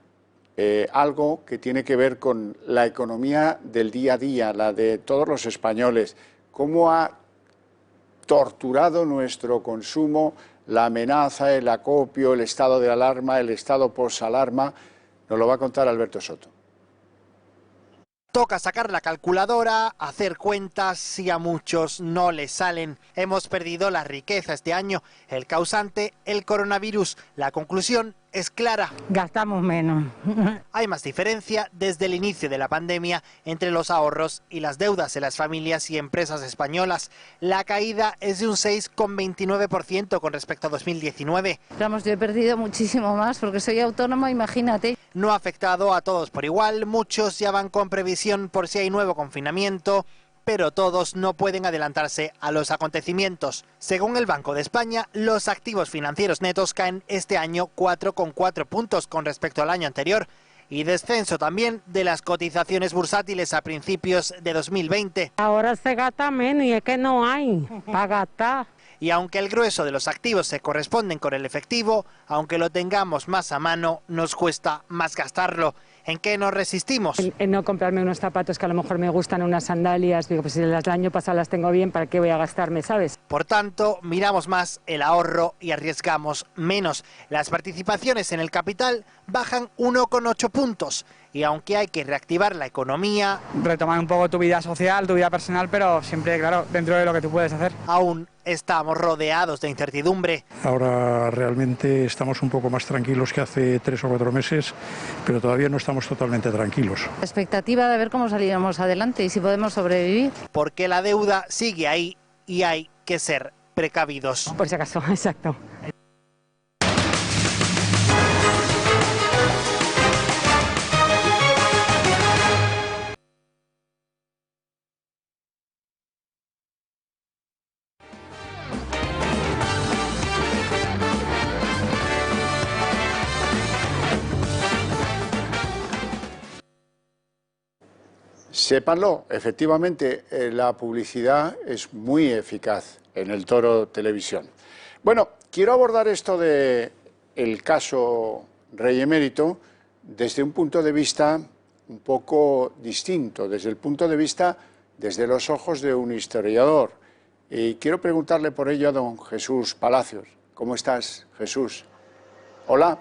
algo que tiene que ver con la economía del día a día, la de todos los españoles, cómo ha torturado nuestro consumo, la amenaza, el acopio, el estado de alarma, el estado posalarma. Nos lo va a contar Alberto Soto. Toca sacar la calculadora, hacer cuentas y a muchos no les salen. Hemos perdido la riqueza este año. El causante, el coronavirus. La conclusión es clara. Gastamos menos. Hay más diferencia desde el inicio de la pandemia entre los ahorros y las deudas en las familias y empresas españolas. La caída es de un 6,29% con respecto a 2019. Vamos, yo he perdido muchísimo más porque soy autónoma, imagínate. No ha afectado a todos por igual, muchos ya van con previsión por si hay nuevo confinamiento, pero todos no pueden adelantarse a los acontecimientos. Según el Banco de España, los activos financieros netos caen este año 4,4 puntos con respecto al año anterior y descenso también de las cotizaciones bursátiles a principios de 2020. Ahora se gasta menos y es que no hay para gastar. Y aunque el grueso de los activos se corresponden con el efectivo, aunque lo tengamos más a mano, nos cuesta más gastarlo. ¿En qué nos resistimos? En no comprarme unos zapatos que a lo mejor me gustan, unas sandalias, digo, pues si el año pasado las tengo bien, ¿para qué voy a gastarme, sabes? Por tanto, miramos más el ahorro y arriesgamos menos. Las participaciones en el capital bajan 1,8 puntos. Y aunque hay que reactivar la economía... Retomar un poco tu vida social, tu vida personal, pero siempre, claro, dentro de lo que tú puedes hacer. Aún estamos rodeados de incertidumbre. Ahora realmente estamos un poco más tranquilos que hace 3 o 4 meses, pero todavía no estamos totalmente tranquilos. La expectativa de ver cómo salimos adelante y si podemos sobrevivir. Porque la deuda sigue ahí y hay que ser precavidos. Por si acaso, exacto. Sépanlo, efectivamente, la publicidad es muy eficaz en el Toro Televisión. Bueno, quiero abordar esto de el caso Rey Emérito desde un punto de vista un poco distinto, desde los ojos de un historiador. Y quiero preguntarle por ello a don Jesús Palacios. ¿Cómo estás, Jesús? Hola.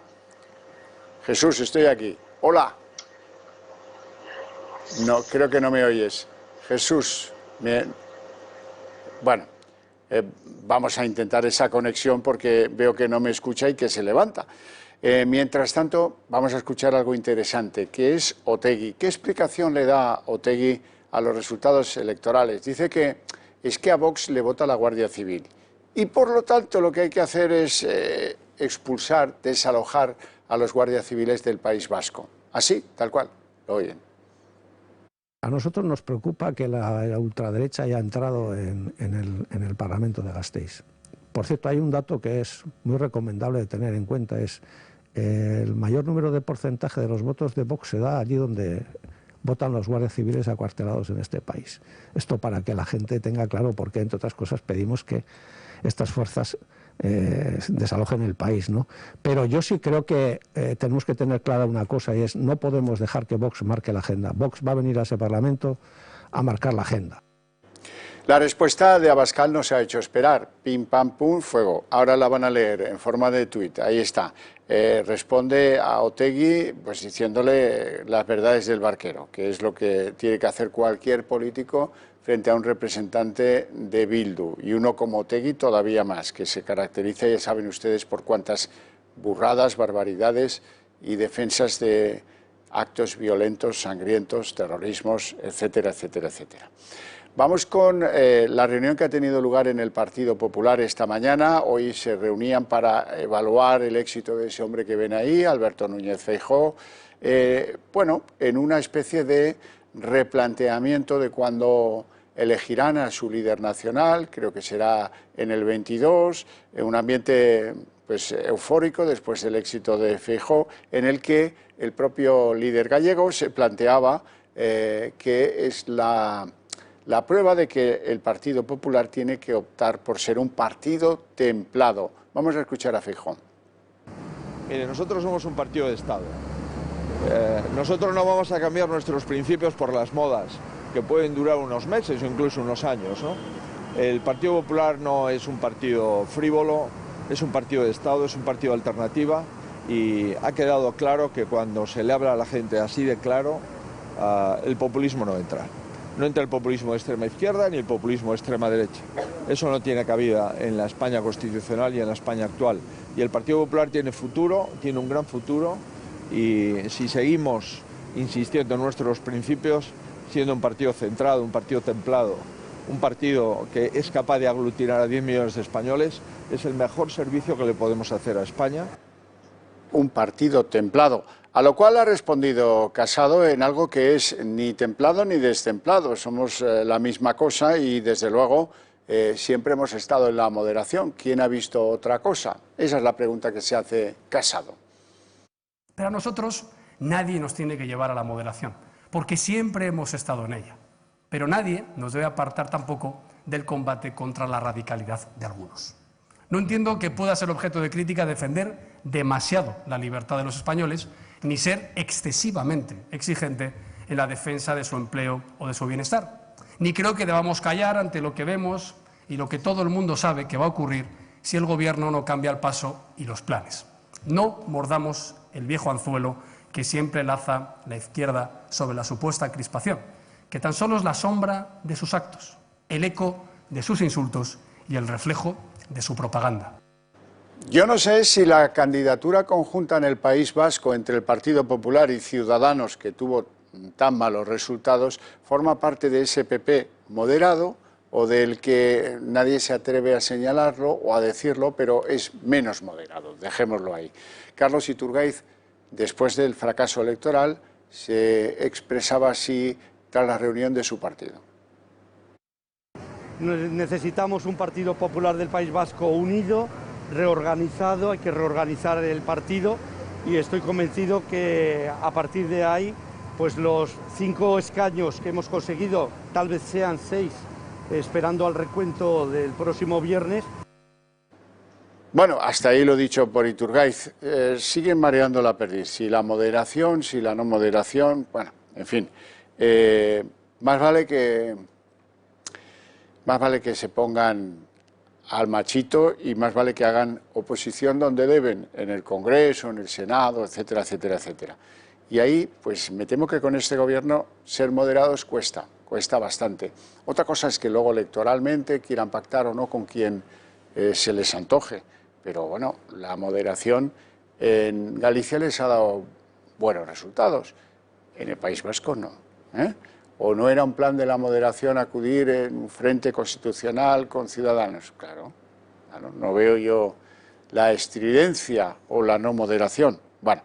Jesús, estoy aquí. Hola. No, creo que no me oyes. Jesús, bueno, vamos a intentar esa conexión porque veo que no me escucha y que se levanta. Mientras tanto, vamos a escuchar algo interesante, que es Otegi. ¿Qué explicación le da Otegi a los resultados electorales? Dice que es que a Vox le vota la Guardia Civil y por lo tanto lo que hay que hacer es expulsar, desalojar a los guardias civiles del País Vasco. Así, tal cual, lo oyen. A nosotros nos preocupa que la ultraderecha haya entrado en el Parlamento de Gasteiz. Por cierto, hay un dato que es muy recomendable de tener en cuenta, es el mayor número de porcentaje de los votos de Vox se da allí donde votan los guardias civiles acuartelados en este país. Esto para que la gente tenga claro por qué, entre otras cosas, pedimos que estas fuerzas desalojen el país, ¿no? Pero yo sí creo que tenemos que tener clara una cosa y es no podemos dejar que Vox marque la agenda. Vox va a venir a ese Parlamento a marcar la agenda. La respuesta de Abascal no se ha hecho esperar. Pim, pam, pum, fuego. Ahora la van a leer en forma de tuit. Ahí está. Responde a Otegi pues diciéndole las verdades del barquero, que es lo que tiene que hacer cualquier político frente a un representante de Bildu. Y uno como Otegi todavía más, que se caracteriza, ya saben ustedes, por cuántas burradas, barbaridades y defensas de actos violentos, sangrientos, terrorismos, etcétera, etcétera, etcétera. Vamos con la reunión que ha tenido lugar en el Partido Popular esta mañana. Hoy se reunían para evaluar el éxito de ese hombre que ven ahí, Alberto Núñez Feijóo, bueno, en una especie de replanteamiento de cuando elegirán a su líder nacional, creo que será en el 22, en un ambiente pues eufórico después del éxito de Feijóo, en el que el propio líder gallego se planteaba que es la prueba de que el Partido Popular tiene que optar por ser un partido templado. Vamos a escuchar a Feijóo. Mire, nosotros somos un partido de Estado. Nosotros no vamos a cambiar nuestros principios por las modas, que pueden durar unos meses o incluso unos años, ¿no? El Partido Popular no es un partido frívolo, es un partido de Estado, es un partido de alternativa, y ha quedado claro que cuando se le habla a la gente así de claro, el populismo no entra. No entra el populismo de extrema izquierda ni el populismo de extrema derecha. Eso no tiene cabida en la España constitucional y en la España actual. Y el Partido Popular tiene futuro, tiene un gran futuro, y si seguimos insistiendo en nuestros principios, siendo un partido centrado, un partido templado, un partido que es capaz de aglutinar a 10 millones de españoles, es el mejor servicio que le podemos hacer a España. Un partido templado, a lo cual ha respondido Casado en algo que es ni templado ni destemplado. Somos la misma cosa y desde luego siempre hemos estado en la moderación. ¿Quién ha visto otra cosa? Esa es la pregunta que se hace Casado. Pero a nosotros nadie nos tiene que llevar a la moderación, porque siempre hemos estado en ella. Pero nadie nos debe apartar tampoco del combate contra la radicalidad de algunos. No entiendo que pueda ser objeto de crítica defender demasiado la libertad de los españoles, ni ser excesivamente exigente en la defensa de su empleo o de su bienestar. Ni creo que debamos callar ante lo que vemos y lo que todo el mundo sabe que va a ocurrir si el Gobierno no cambia el paso y los planes. No mordamos el viejo anzuelo que siempre laza la izquierda sobre la supuesta crispación, que tan solo es la sombra de sus actos, el eco de sus insultos y el reflejo de su propaganda. Yo no sé si la candidatura conjunta en el País Vasco entre el Partido Popular y Ciudadanos, que tuvo tan malos resultados, forma parte de ese PP moderado o del que nadie se atreve a señalarlo o a decirlo, pero es menos moderado, dejémoslo ahí. Carlos Iturgaiz, después del fracaso electoral, se expresaba así tras la reunión de su partido. Necesitamos un Partido Popular del País Vasco unido, reorganizado, hay que reorganizar el partido y estoy convencido que a partir de ahí, pues los 5 escaños que hemos conseguido, tal vez sean 6, esperando al recuento del próximo viernes. Bueno, hasta ahí lo dicho por Iturgaiz. Siguen mareando la perdiz, si la moderación, si la no moderación, bueno, en fin. Más vale que se pongan al machito y más vale que hagan oposición donde deben, en el Congreso, en el Senado, etcétera, etcétera, etcétera. Y ahí, pues me temo que con este gobierno ser moderados cuesta bastante. Otra cosa es que luego electoralmente quieran pactar o no con quien se les antoje. Pero bueno, la moderación en Galicia les ha dado buenos resultados, en el País Vasco no. ¿O no era un plan de la moderación acudir en un frente constitucional con Ciudadanos? Claro, no veo yo la estridencia o la no moderación. Bueno,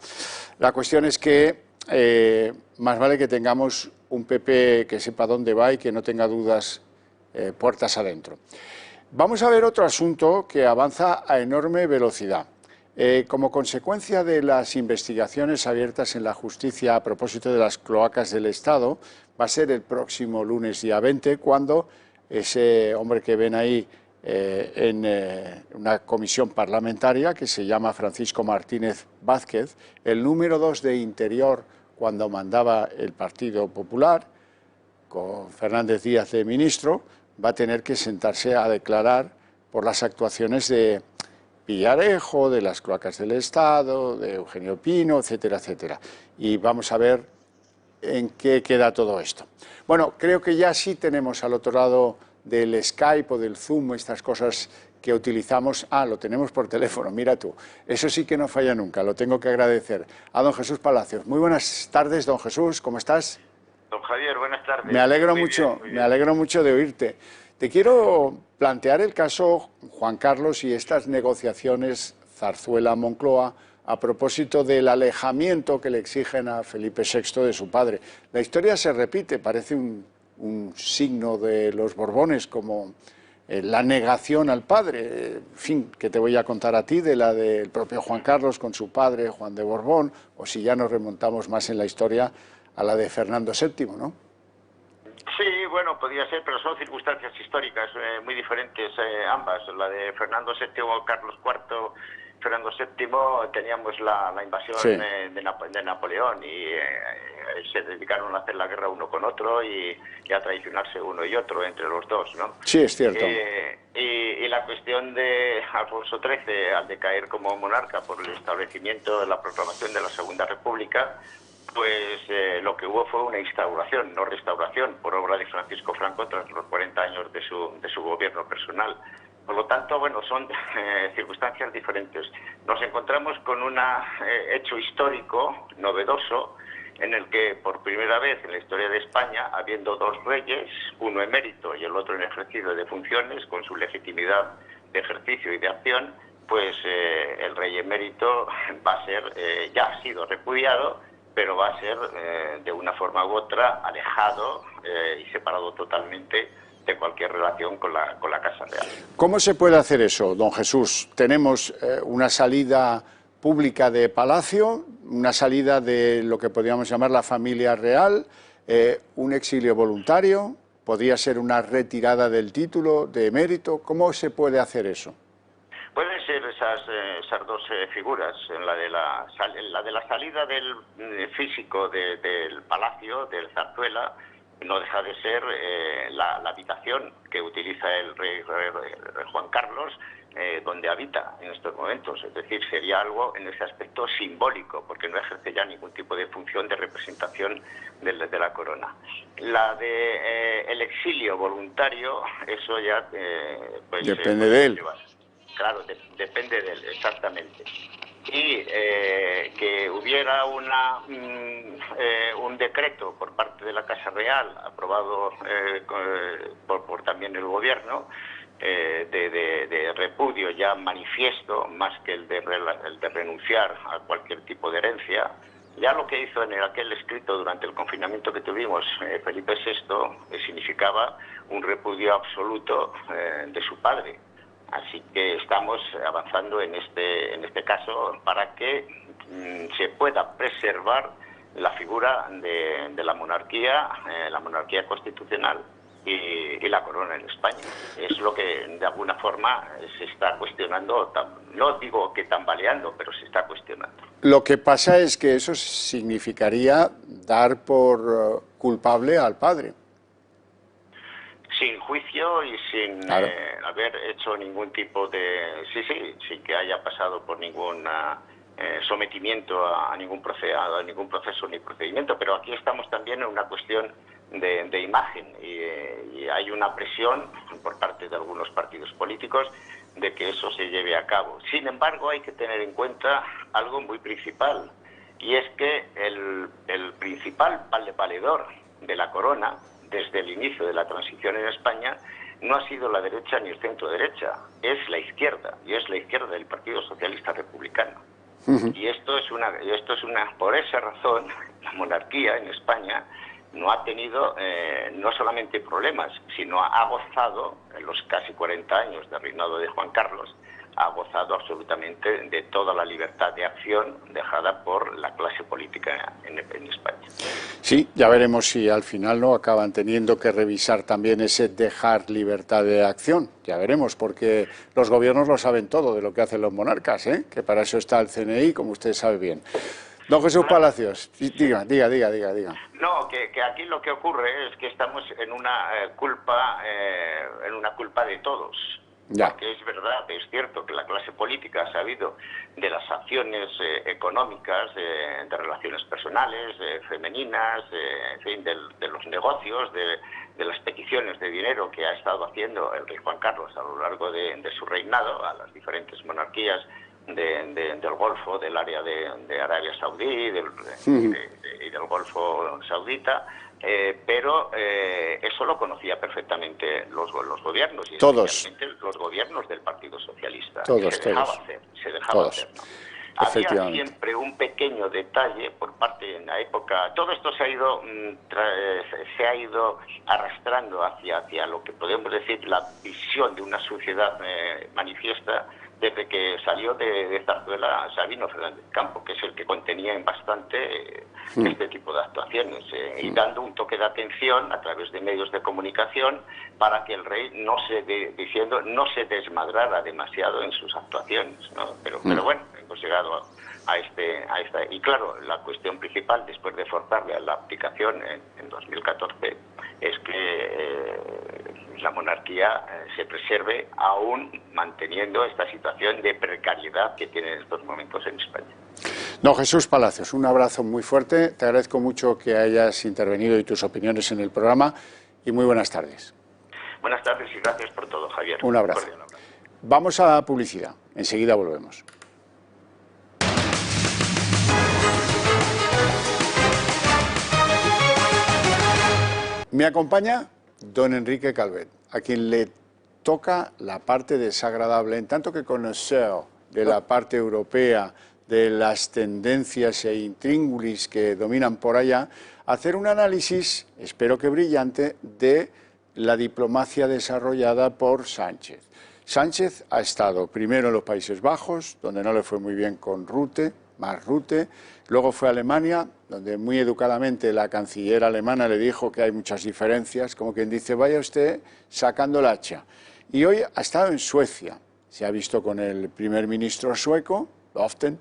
la cuestión es que más vale que tengamos un PP que sepa dónde va y que no tenga dudas puertas adentro. Vamos a ver otro asunto que avanza a enorme velocidad. Como consecuencia de las investigaciones abiertas en la justicia a propósito de las cloacas del Estado, va a ser el próximo lunes día 20 cuando ese hombre que ven ahí en una comisión parlamentaria que se llama Francisco Martínez Vázquez, el número 2 de Interior cuando mandaba el Partido Popular, con Fernández Díaz de ministro, va a tener que sentarse a declarar por las actuaciones de Villarejo, de las cloacas del Estado, de Eugenio Pino, etcétera, etcétera. Y vamos a ver en qué queda todo esto. Bueno, creo que ya sí tenemos al otro lado del Skype o del Zoom, estas cosas que utilizamos. Ah, lo tenemos por teléfono, mira tú. Eso sí que no falla nunca, lo tengo que agradecer. A don Jesús Palacios. Muy buenas tardes, don Jesús, ¿cómo estás? Don Javier, buenas tardes. Me alegro mucho de oírte. Te quiero plantear el caso Juan Carlos y estas negociaciones Zarzuela-Moncloa a propósito del alejamiento que le exigen a Felipe VI de su padre. La historia se repite, parece un signo de los Borbones, como la negación al padre, en fin, que te voy a contar a ti, de la del propio Juan Carlos con su padre, Juan de Borbón, o si ya nos remontamos más en la historia, a la de Fernando VII, ¿no? Sí, bueno, podría ser, pero son circunstancias históricas muy diferentes ambas. La de Fernando VII, Carlos IV, Fernando VII, teníamos la invasión de Napoleón y se dedicaron a hacer la guerra uno con otro y a traicionarse uno y otro entre los dos, ¿no? Sí, es cierto. Y la cuestión de Alfonso XIII, al decaer como monarca por el establecimiento de la proclamación de la Segunda República, pues lo que hubo fue una instauración, no restauración, por obra de Francisco Franco tras los 40 años de su gobierno personal. Por lo tanto, bueno, son circunstancias diferentes. Nos encontramos con un hecho histórico novedoso en el que por primera vez en la historia de España, habiendo dos reyes, uno emérito y el otro en ejercicio de funciones, con su legitimidad de ejercicio y de acción, pues el rey emérito va a ser, ya ha sido repudiado, pero va a ser de una forma u otra alejado y separado totalmente de cualquier relación con la Casa Real. ¿Cómo se puede hacer eso, don Jesús? Tenemos una salida pública de Palacio, una salida de lo que podríamos llamar la familia real, un exilio voluntario, podría ser una retirada del título de emérito. ¿Cómo se puede hacer eso? Pueden ser esas dos figuras, la de la salida del físico del palacio, del Zarzuela, no deja de ser la habitación que utiliza el rey Juan Carlos, donde habita en estos momentos. Es decir, sería algo en ese aspecto simbólico, porque no ejerce ya ningún tipo de función de representación de la corona. La de el exilio voluntario, eso ya pues, depende de él. Claro, depende de él, exactamente. Y que hubiera un decreto por parte de la Casa Real, aprobado por también el Gobierno, de repudio ya manifiesto, más que el de renunciar a cualquier tipo de herencia. Ya lo que hizo en aquel escrito durante el confinamiento que tuvimos Felipe VI significaba un repudio absoluto de su padre. Así que estamos avanzando en este caso para que se pueda preservar la figura de la monarquía constitucional y la corona en España. Es lo que de alguna forma se está cuestionando, no digo que tambaleando, pero se está cuestionando. Lo que pasa es que eso significaría dar por culpable al padre. Sin juicio y sin haber hecho ningún tipo de... sin que haya pasado por ningún sometimiento a ningún proceso ni procedimiento. Pero aquí estamos también en una cuestión de imagen y hay una presión por parte de algunos partidos políticos de que eso se lleve a cabo. Sin embargo, hay que tener en cuenta algo muy principal, y es que el principal valedor de la corona desde el inicio de la transición en España no ha sido la derecha ni el centro derecha, es la izquierda, y es la izquierda del Partido Socialista Republicano. Y esto es una, por esa razón, la monarquía en España no ha tenido no solamente problemas, sino ha gozado, en los casi 40 años de reinado de Juan Carlos, ha gozado absolutamente de toda la libertad de acción dejada por la clase política en España. Sí, ya veremos si al final no acaban teniendo que revisar también ese dejar libertad de acción. Ya veremos, porque los gobiernos lo saben todo de lo que hacen los monarcas, que para eso está el CNI, como usted sabe bien. Don Jesús Palacios, diga. No, que aquí lo que ocurre es que estamos en una culpa de todos. Porque es verdad, es cierto que la clase política ha sabido de las acciones económicas, de relaciones personales, femeninas, en fin, de los negocios, de las peticiones de dinero que ha estado haciendo el rey Juan Carlos a lo largo de su reinado a las diferentes monarquías del Golfo, del área de Arabia Saudí y del Golfo Saudita. Pero eso lo conocía perfectamente los gobiernos, y especialmente los gobiernos del Partido Socialista. Se dejaba hacer, ¿no? Había siempre un pequeño detalle por parte en la época. Todo esto se ha ido arrastrando hacia lo que podemos decir la visión de una sociedad manifiesta desde que salió de Zarzuela Sabino Fernández Campo, que es el que contenía en bastante este tipo de actuaciones, y dando un toque de atención a través de medios de comunicación para que el rey no se desmadrara demasiado en sus actuaciones, ¿no? Pero bueno, hemos llegado a esta. Y claro, la cuestión principal, después de forzarle a la abdicación en 2014, es que la monarquía se preserve aún manteniendo esta situación de precariedad que tiene en estos momentos en España. Don Jesús Palacios, un abrazo muy fuerte. Te agradezco mucho que hayas intervenido y tus opiniones en el programa, y muy buenas tardes. Buenas tardes y gracias por todo, Javier. Un abrazo. Vamos a la publicidad. Enseguida volvemos. Me acompaña don Enrique Calvet, a quien le toca la parte desagradable, en tanto que conocedor de la parte europea, de las tendencias e intríngulis que dominan por allá, hacer un análisis, espero que brillante, de la diplomacia desarrollada por Sánchez. Sánchez ha estado primero en los Países Bajos, donde no le fue muy bien con Rutte, luego fue a Alemania, donde muy educadamente la canciller alemana le dijo que hay muchas diferencias, como quien dice, vaya usted sacando el hacha. Y hoy ha estado en Suecia, se ha visto con el primer ministro sueco, Löfven,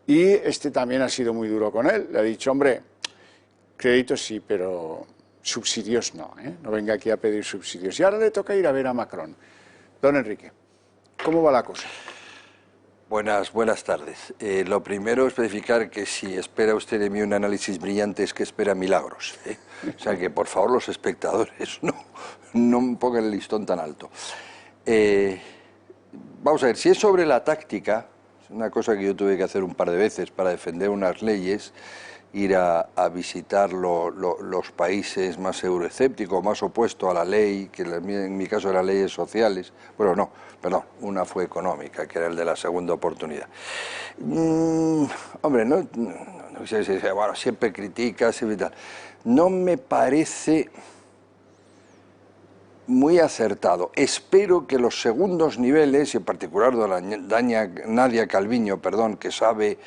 y este también ha sido muy duro con él. Le ha dicho, hombre, créditos sí, pero subsidios no, no venga aquí a pedir subsidios. Y ahora le toca ir a ver a Macron. Don Enrique, ¿cómo va la cosa? Buenas tardes. Lo primero, especificar que si espera usted de mí un análisis brillante es que espera milagros. O sea que, por favor, los espectadores no pongan el listón tan alto. Vamos a ver, si es sobre la táctica, es una cosa que yo tuve que hacer un par de veces para defender unas leyes, ir a visitar los países más euroescépticos, más opuestos a la ley, que en mi caso eran leyes sociales. Bueno, no, perdón, una fue económica, que era el de la segunda oportunidad. Hombre, no sé si bueno, siempre critica, siempre tal. No me parece muy acertado. Espero que los segundos niveles, y en particular Nadia Calviño, que sabe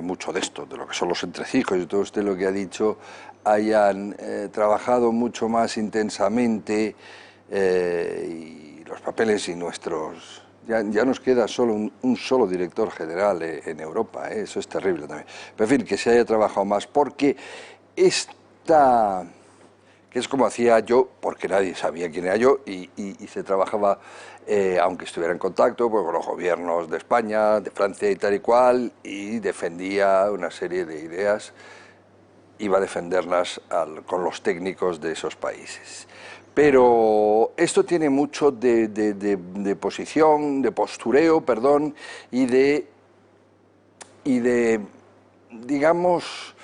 mucho de esto, de lo que son los entrecijos y todo usted lo que ha dicho, hayan trabajado mucho más intensamente y los papeles y nuestros... Ya nos queda solo un solo director general en Europa, eso es terrible también. Pero en fin, que se haya trabajado más, porque esta... que es como hacía yo, porque nadie sabía quién era yo, y se trabajaba, aunque estuviera en contacto, pues, con los gobiernos de España, de Francia y tal y cual, y defendía una serie de ideas, iba a defenderlas con los técnicos de esos países. Pero esto tiene mucho de posición, de postureo, perdón, y de digamos,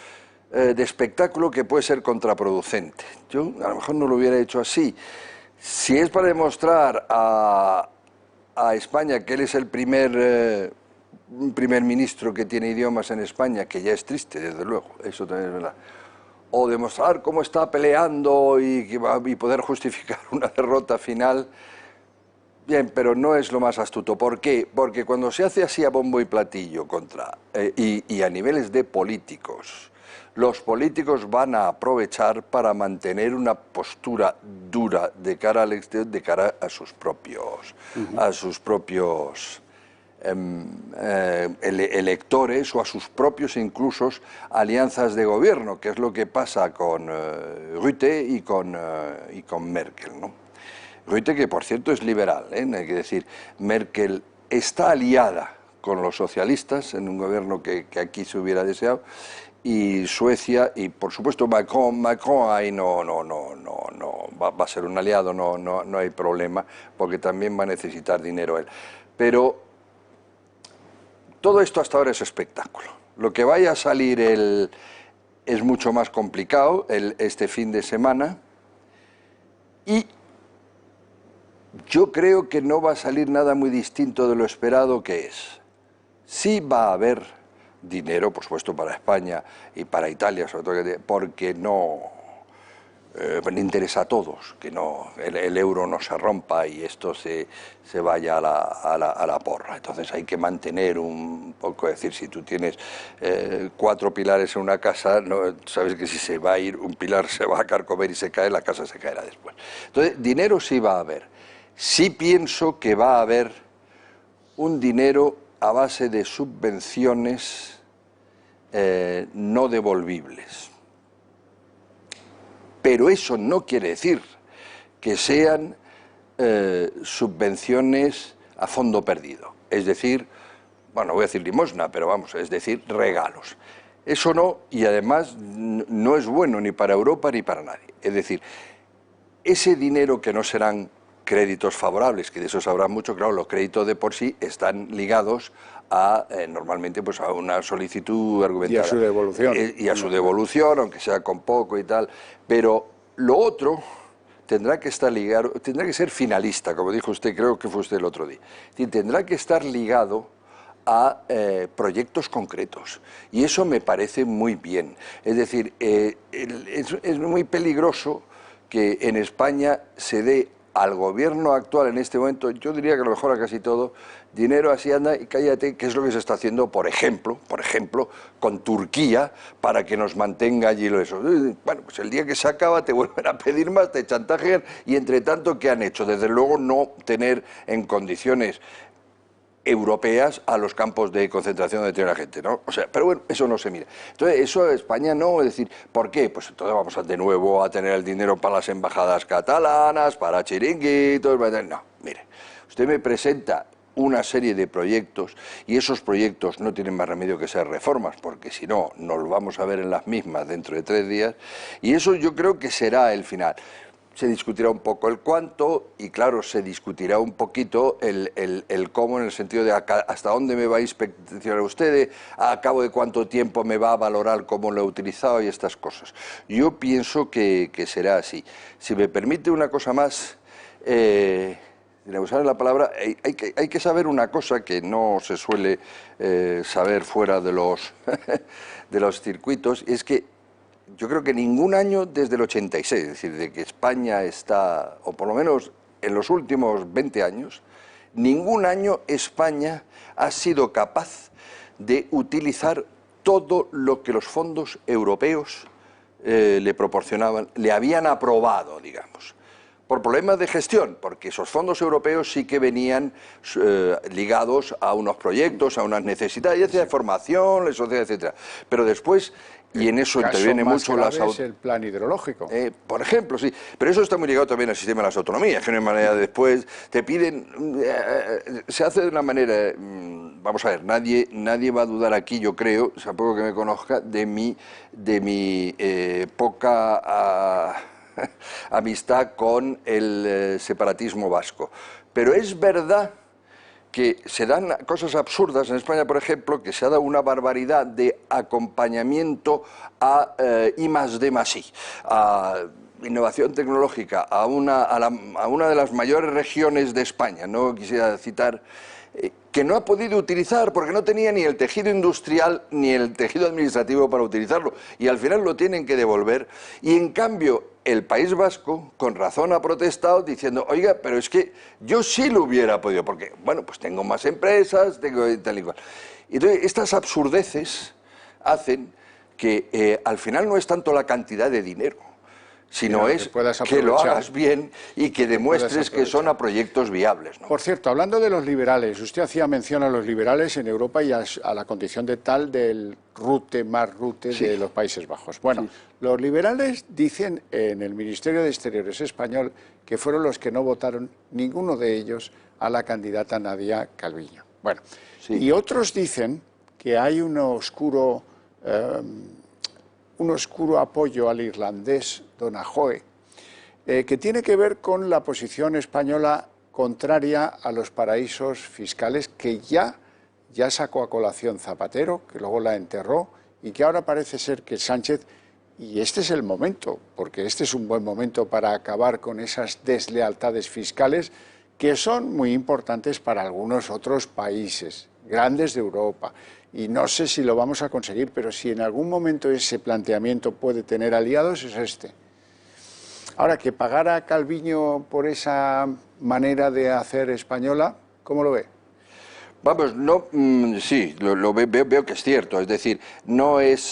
de espectáculo que puede ser contraproducente. Yo a lo mejor no lo hubiera hecho así. Si es para demostrar a España que él es el primer ministro que tiene idiomas en España, que ya es triste, desde luego, eso también es verdad, o demostrar cómo está peleando y poder justificar una derrota final, bien, pero no es lo más astuto. ¿Por qué? Porque cuando se hace así a bombo y platillo y a niveles de políticos, los políticos van a aprovechar para mantener una postura dura de cara al exterior, de cara a sus propios, electores o a sus propios incluso alianzas de gobierno, que es lo que pasa con Rutte y con Merkel, ¿no? Rutte, que por cierto es liberal, hay que decir, Merkel está aliada con los socialistas en un gobierno que aquí se hubiera deseado, y Suecia, y por supuesto Macron ahí no va a ser un aliado, no hay problema, porque también va a necesitar dinero él. Pero todo esto hasta ahora es espectáculo. Lo que vaya a salir es mucho más complicado este fin de semana, y yo creo que no va a salir nada muy distinto de lo esperado que es. Sí va a haber dinero, por supuesto, para España y para Italia, sobre todo, porque no interesa a todos que el euro no se rompa y esto se vaya a la porra. Entonces hay que mantener un poco, es decir, si tú tienes 4 pilares en una casa, sabes que si se va a ir un pilar se va a carcomer y se cae, la casa se caerá después. Entonces, dinero sí va a haber. Sí pienso que va a haber un dinero a base de subvenciones no devolvibles. Pero eso no quiere decir que sean subvenciones a fondo perdido. Es decir, bueno, voy a decir limosna, pero vamos, es decir, regalos. Eso no, y además no es bueno ni para Europa ni para nadie. Es decir, ese dinero que no serán créditos favorables, que de eso sabrán mucho, claro, los créditos de por sí están ligados a, normalmente, pues a una solicitud argumentada. Y a su devolución. Y a su devolución, aunque sea con poco y tal. Pero lo otro tendrá que estar ligado, tendrá que ser finalista, como dijo usted, creo que fue usted el otro día. Y tendrá que estar ligado a proyectos concretos. Y eso me parece muy bien. Es decir, es muy peligroso que en España se dé al gobierno actual en este momento, yo diría que a lo mejor a casi todo, dinero así anda y cállate, que es lo que se está haciendo, por ejemplo, con Turquía, para que nos mantenga allí eso. Bueno, pues el día que se acaba te vuelven a pedir más, te chantajean, y entre tanto, ¿qué han hecho? Desde luego no tener en condiciones europeas a los campos de concentración donde tiene la gente, ¿no? O sea, pero bueno, eso no se mira. Entonces, eso España no, es decir, ¿por qué? Pues entonces vamos de nuevo a tener el dinero para las embajadas catalanas, para chiringuitos, no, mire, usted me presenta una serie de proyectos y esos proyectos no tienen más remedio que ser reformas, porque si no, nos vamos a ver en las mismas dentro de 3 días, y eso yo creo que será el final. Se discutirá un poco el cuánto y, claro, se discutirá un poquito el cómo, en el sentido de hasta dónde me va a inspeccionar usted, a cabo de cuánto tiempo me va a valorar cómo lo he utilizado y estas cosas. Yo pienso que será así. Si me permite una cosa más, usar la palabra, hay que saber una cosa que no se suele saber fuera de los, de los circuitos, y es que yo creo que ningún año desde el 86, es decir, de que España está, o por lo menos en los últimos 20 años, ningún año España ha sido capaz de utilizar todo lo que los fondos europeos le proporcionaban, le habían aprobado, digamos. Por problemas de gestión, porque esos fondos europeos sí que venían ligados a unos proyectos, a unas necesidades de formación, sociedad, etcétera. Pero después, y en eso interviene mucho las autonomías. El plan hidrológico. Por ejemplo, sí. Pero eso está muy ligado también al sistema de las autonomías, que no hay manera de después, te piden, se hace de una manera, vamos a ver, nadie va a dudar aquí, yo creo, o sea, poco que me conozca, de mi poca amistad con el separatismo vasco. Pero es verdad que se dan cosas absurdas en España, por ejemplo, que se ha dado una barbaridad de acompañamiento a I+D+I, a innovación tecnológica, a una de las mayores regiones de España, no quisiera citar, que no ha podido utilizar porque no tenía ni el tejido industrial ni el tejido administrativo para utilizarlo, y al final lo tienen que devolver, y en cambio el País Vasco, con razón, ha protestado diciendo, oiga, pero es que yo sí lo hubiera podido, porque, bueno, pues tengo más empresas, tengo tal y cual. Y entonces, estas absurdeces hacen que al final no es tanto la cantidad de dinero, sino es que lo hagas bien y que demuestres que son a proyectos viables, ¿no? Por cierto, hablando de los liberales, usted hacía mención a los liberales en Europa y a la condición de tal del más rute de los Países Bajos. Bueno, los liberales dicen en el Ministerio de Exteriores español que fueron los que no votaron, ninguno de ellos, a la candidata Nadia Calviño. Bueno, y otros dicen que hay un oscuro apoyo al irlandés Don Ajoe, que tiene que ver con la posición española contraria a los paraísos fiscales que ya sacó a colación Zapatero, que luego la enterró, y que ahora parece ser que Sánchez, y este es el momento, porque este es un buen momento para acabar con esas deslealtades fiscales que son muy importantes para algunos otros países grandes de Europa. Y no sé si lo vamos a conseguir, pero si en algún momento ese planteamiento puede tener aliados, es este. Ahora, que pagara Calviño por esa manera de hacer española, ¿cómo lo ve? Vamos, no, sí, veo que es cierto, es decir, no es...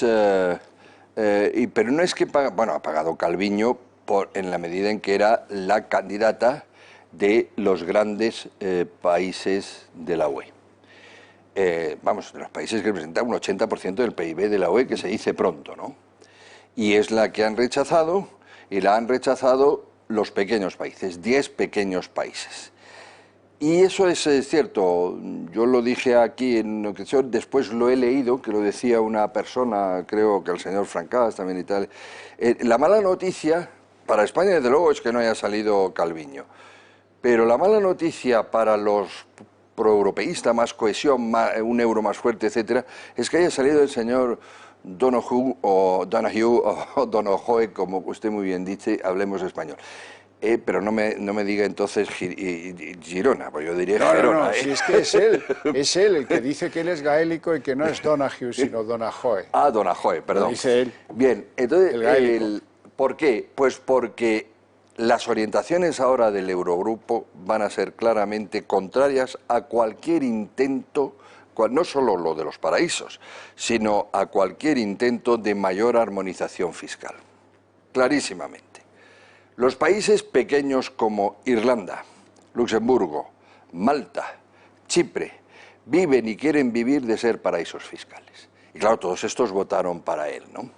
pero no es que bueno, ha pagado Calviño en la medida en que era la candidata de los grandes países de la UE. Vamos, de los países que representan un 80% del PIB de la UE, que se dice pronto, ¿no? Y es la que han rechazado, y la han rechazado los pequeños países, 10 pequeños países. Y eso es cierto, yo lo dije aquí en ocasión, después lo he leído, que lo decía una persona, creo que el señor Francas también y tal. La mala noticia para España, desde luego, es que no haya salido Calviño. Pero la mala noticia para los proeuropeístas, más cohesión, un euro más fuerte, etcétera, es que haya salido el señor Donoghue o Donojoe, como usted muy bien dice, hablemos español. Pero no me diga entonces Girona, pues yo diría Girona. No, si es que es él el que dice que él es gaélico y que no es Donoghue, sino Donojoe. Ah, Donojoe, perdón. Lo dice él. Bien, entonces, ¿por qué? Pues porque las orientaciones ahora del Eurogrupo van a ser claramente contrarias a cualquier intento, no solo lo de los paraísos, sino a cualquier intento de mayor armonización fiscal. Clarísimamente. Los países pequeños como Irlanda, Luxemburgo, Malta, Chipre, viven y quieren vivir de ser paraísos fiscales. Y claro, todos estos votaron para él, ¿no?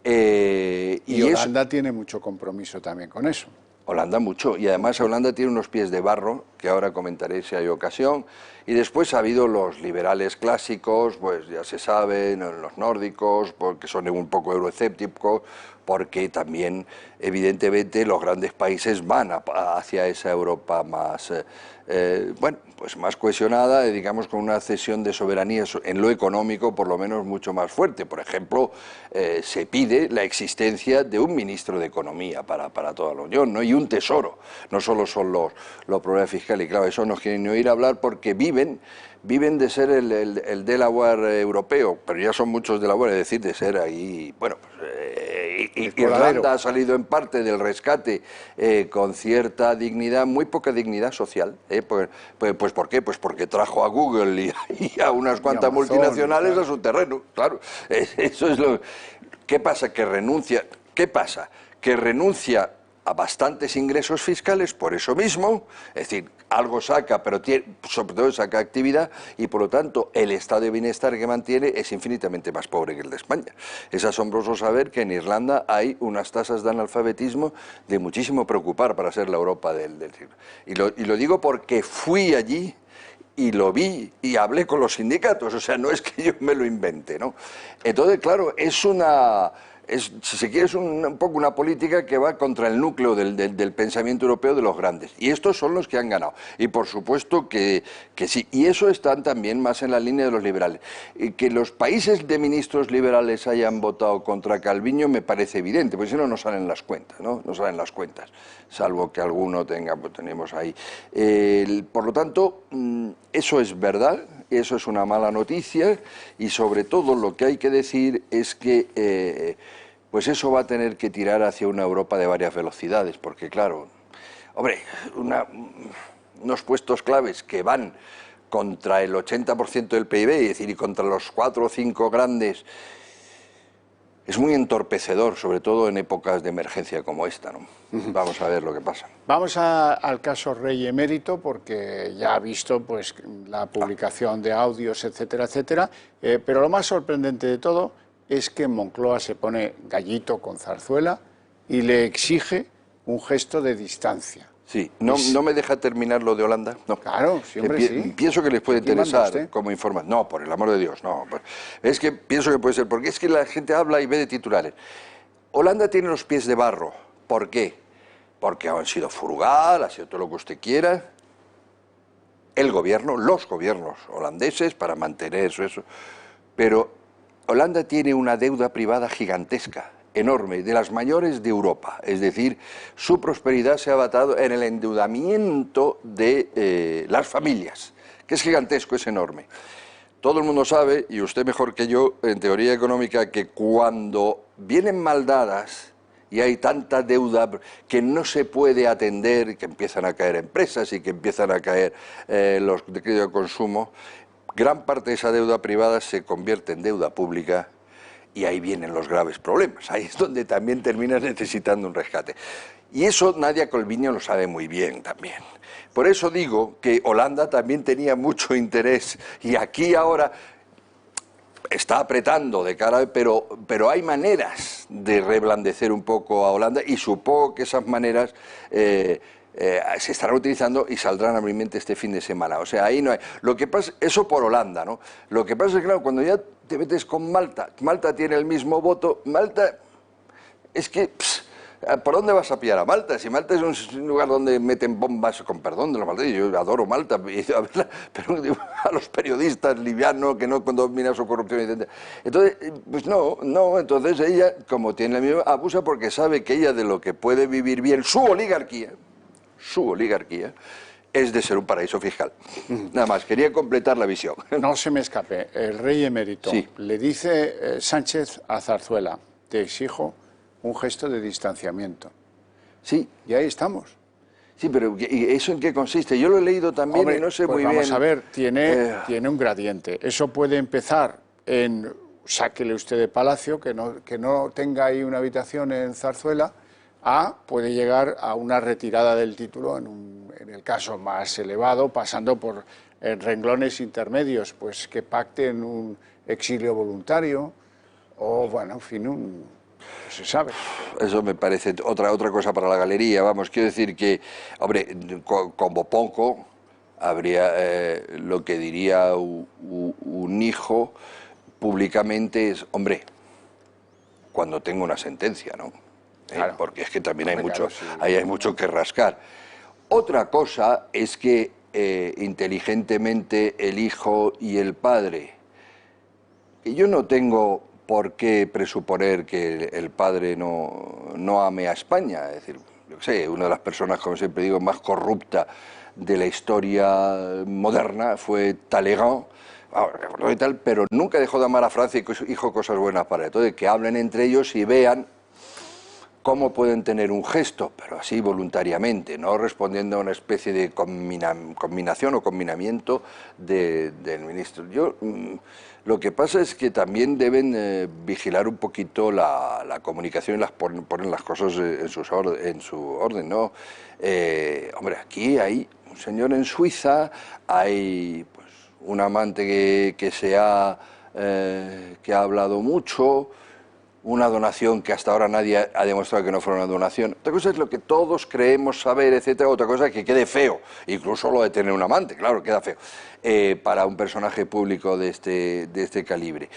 Y Holanda tiene mucho compromiso también con eso. Holanda mucho, y además Holanda tiene unos pies de barro, que ahora comentaré si hay ocasión, y después ha habido los liberales clásicos, pues ya se sabe, los nórdicos, porque son un poco euroescépticos, porque también, evidentemente, los grandes países van hacia esa Europa más, bueno, pues más cohesionada, digamos, con una cesión de soberanía en lo económico, por lo menos, mucho más fuerte. Por ejemplo, se pide la existencia de un ministro de Economía para toda la Unión, ¿no? Y un tesoro, no solo son los problemas fiscales, y claro, eso no quieren ni oír hablar porque viven de ser el Delaware europeo, pero ya son muchos Delaware, es decir, de ser ahí, bueno, Irlanda ha salido en parte del rescate con cierta dignidad, muy poca dignidad social. Pues ¿por qué? Pues porque trajo a Google y a unas cuantas multinacionales a su terreno, claro. Eso es lo... ¿Qué pasa? Que renuncia... ¿Qué pasa? Que renuncia a bastantes ingresos fiscales por eso mismo, es decir, algo saca, pero sobre todo saca actividad, y por lo tanto el estado de bienestar que mantiene es infinitamente más pobre que el de España. Es asombroso saber que en Irlanda hay unas tasas de analfabetismo de muchísimo preocupar para ser la Europa del siglo. Y lo digo porque fui allí y lo vi y hablé con los sindicatos, o sea, no es que yo me lo invente, ¿no? Entonces, claro, es una... si se quiere, es un poco una política que va contra el núcleo del pensamiento europeo de los grandes. Y estos son los que han ganado. Y por supuesto que sí. Y eso están también más en la línea de los liberales. Y que los países de ministros liberales hayan votado contra Calviño me parece evidente, porque si no, no salen las cuentas, ¿no? No salen las cuentas, salvo que alguno tenga, pues tenemos ahí. Por lo tanto, eso es verdad, eso es una mala noticia, y sobre todo lo que hay que decir es que pues eso va a tener que tirar hacia una Europa de varias velocidades, porque claro, hombre, unos puestos claves que van contra el 80% del PIB, es decir, y contra los 4 o 5 grandes, es muy entorpecedor, sobre todo en épocas de emergencia como esta, ¿no? Vamos a ver lo que pasa. Vamos al caso Rey Emérito, porque ya ha visto pues la publicación de audios, etcétera, etcétera, pero lo más sorprendente de todo es que Moncloa se pone gallito con Zarzuela y le exige un gesto de distancia. Sí, no me deja terminar lo de Holanda. No. Claro, siempre sí. Pienso que les puede interesar como informar. No, por el amor de Dios, no. Es que pienso que puede ser, porque es que la gente habla y ve de titulares. Holanda tiene los pies de barro. ¿Por qué? Porque han sido frugal, ha sido todo lo que usted quiera. El gobierno, los gobiernos holandeses para mantener eso. Pero Holanda tiene una deuda privada gigantesca, enorme, de las mayores de Europa. Es decir, su prosperidad se ha basado en el endeudamiento de las familias, que es gigantesco, es enorme. Todo el mundo sabe, y usted mejor que yo, en teoría económica, que cuando vienen mal dadas y hay tanta deuda que no se puede atender, que empiezan a caer empresas y que empiezan a caer los de crédito de consumo, gran parte de esa deuda privada se convierte en deuda pública. Y ahí vienen los graves problemas, ahí es donde también terminas necesitando un rescate. Y eso Nadia Calviño lo sabe muy bien también. Por eso digo que Holanda también tenía mucho interés y aquí ahora está apretando de cara, pero hay maneras de reblandecer un poco a Holanda y supongo que esas maneras se estarán utilizando y saldrán a mi mente este fin de semana. O sea, ahí no hay... Lo que pasa, eso por Holanda, ¿no? Lo que pasa es que, claro, cuando ya te metes con Malta, Malta tiene el mismo voto, Malta es que... ¿por dónde vas a pillar a Malta? Si Malta es un lugar donde meten bombas, con perdón de los malteses, yo adoro Malta, pero a los periodistas livianos que no condominan su corrupción, etc. Entonces, pues no, entonces ella, como tiene la misma, abusa porque sabe que ella de lo que puede vivir bien su oligarquía, es de ser un paraíso fiscal. Nada más, quería completar la visión. No se me escape, el Rey Emérito le dice Sánchez a Zarzuela, te exijo un gesto de distanciamiento. Sí. Y ahí estamos. Sí, pero ¿y eso en qué consiste? Yo lo he leído también. Hombre, y no sé muy bien. Vamos a ver, tiene un gradiente. Eso puede empezar en sáquele usted de Palacio, que no tenga ahí una habitación en Zarzuela, puede llegar a una retirada del título en el caso más elevado, pasando por renglones intermedios, pues que pacten un exilio voluntario o, bueno, en fin, no se sabe. Eso me parece otra cosa para la galería. Vamos, quiero decir que, hombre, como poco habría lo que diría un hijo públicamente es, hombre, cuando tengo una sentencia, ¿no? Claro. Porque es que también hay mucho que rascar. Otra cosa es que inteligentemente el hijo y el padre, que yo no tengo por qué presuponer que el padre no ame a España, es decir, yo sé, una de las personas, como siempre digo, más corrupta de la historia moderna fue Talleyrand, y tal, pero nunca dejó de amar a Francia y dijo cosas buenas para él. Entonces, que hablen entre ellos y vean cómo pueden tener un gesto, pero así voluntariamente, no respondiendo a una especie de combinación o combinamiento del ministro. Lo que pasa es que también deben vigilar un poquito la comunicación y poner las cosas en su orden, ¿no? Hombre, aquí hay un señor en Suiza, hay pues, un amante que ha hablado mucho, una donación que hasta ahora nadie ha demostrado que no fuera una donación. Otra cosa es lo que todos creemos saber, etcétera. Otra cosa es que quede feo, incluso lo de tener un amante, claro, queda feo, para un personaje público de este calibre.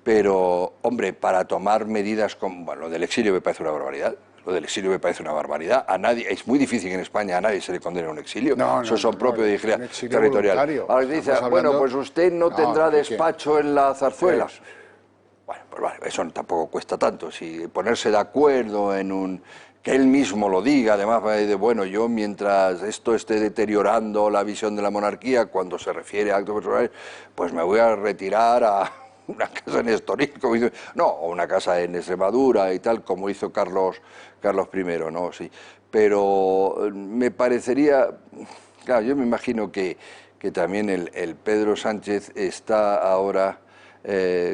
Pero, hombre, para tomar medidas como... Bueno, lo del exilio me parece una barbaridad. Lo del exilio me parece una barbaridad. A nadie, es muy difícil que en España a nadie se le condene un exilio. Eso son propios de vigilancia territorial. Ahora dice, bueno, pues usted no tendrá despacho en la Zarzuela. Bueno, pues vale, eso tampoco cuesta tanto. Si ponerse de acuerdo en que él mismo lo diga, además, de bueno, yo mientras esto esté deteriorando la visión de la monarquía, cuando se refiere a actos personales, pues me voy a retirar a una casa en Estoril, o una casa en Extremadura y tal, como hizo Carlos I, ¿no? Sí. Pero me parecería, claro, yo me imagino que también el Pedro Sánchez está ahora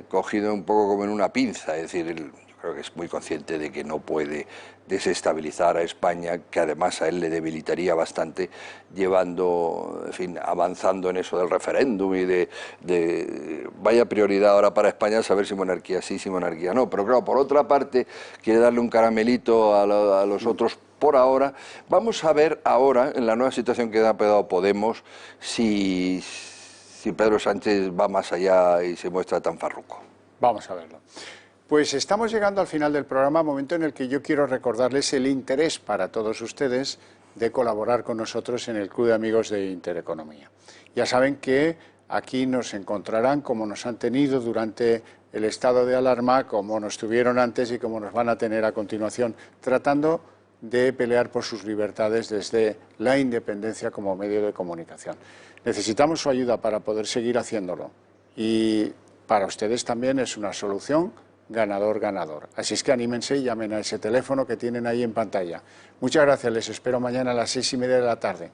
cogido un poco como en una pinza, es decir, yo creo que es muy consciente de que no puede desestabilizar a España, que además a él le debilitaría bastante, llevando, en fin, avanzando en eso del referéndum y de vaya prioridad ahora para España saber si monarquía sí, si monarquía no. Pero claro, por otra parte, quiere darle un caramelito a los otros por ahora. Vamos a ver ahora, en la nueva situación que ha dado Podemos, si Pedro Sánchez va más allá y se muestra tan farruco. Vamos a verlo. Pues estamos llegando al final del programa, momento en el que yo quiero recordarles el interés para todos ustedes de colaborar con nosotros en el Club de Amigos de Intereconomía. Ya saben que aquí nos encontrarán como nos han tenido durante el estado de alarma, como nos tuvieron antes y como nos van a tener a continuación, tratando de pelear por sus libertades desde la independencia como medio de comunicación. Necesitamos su ayuda para poder seguir haciéndolo y para ustedes también es una solución ganador-ganador. Así es que anímense y llamen a ese teléfono que tienen ahí en pantalla. Muchas gracias, les espero mañana a las 6:30 de la tarde.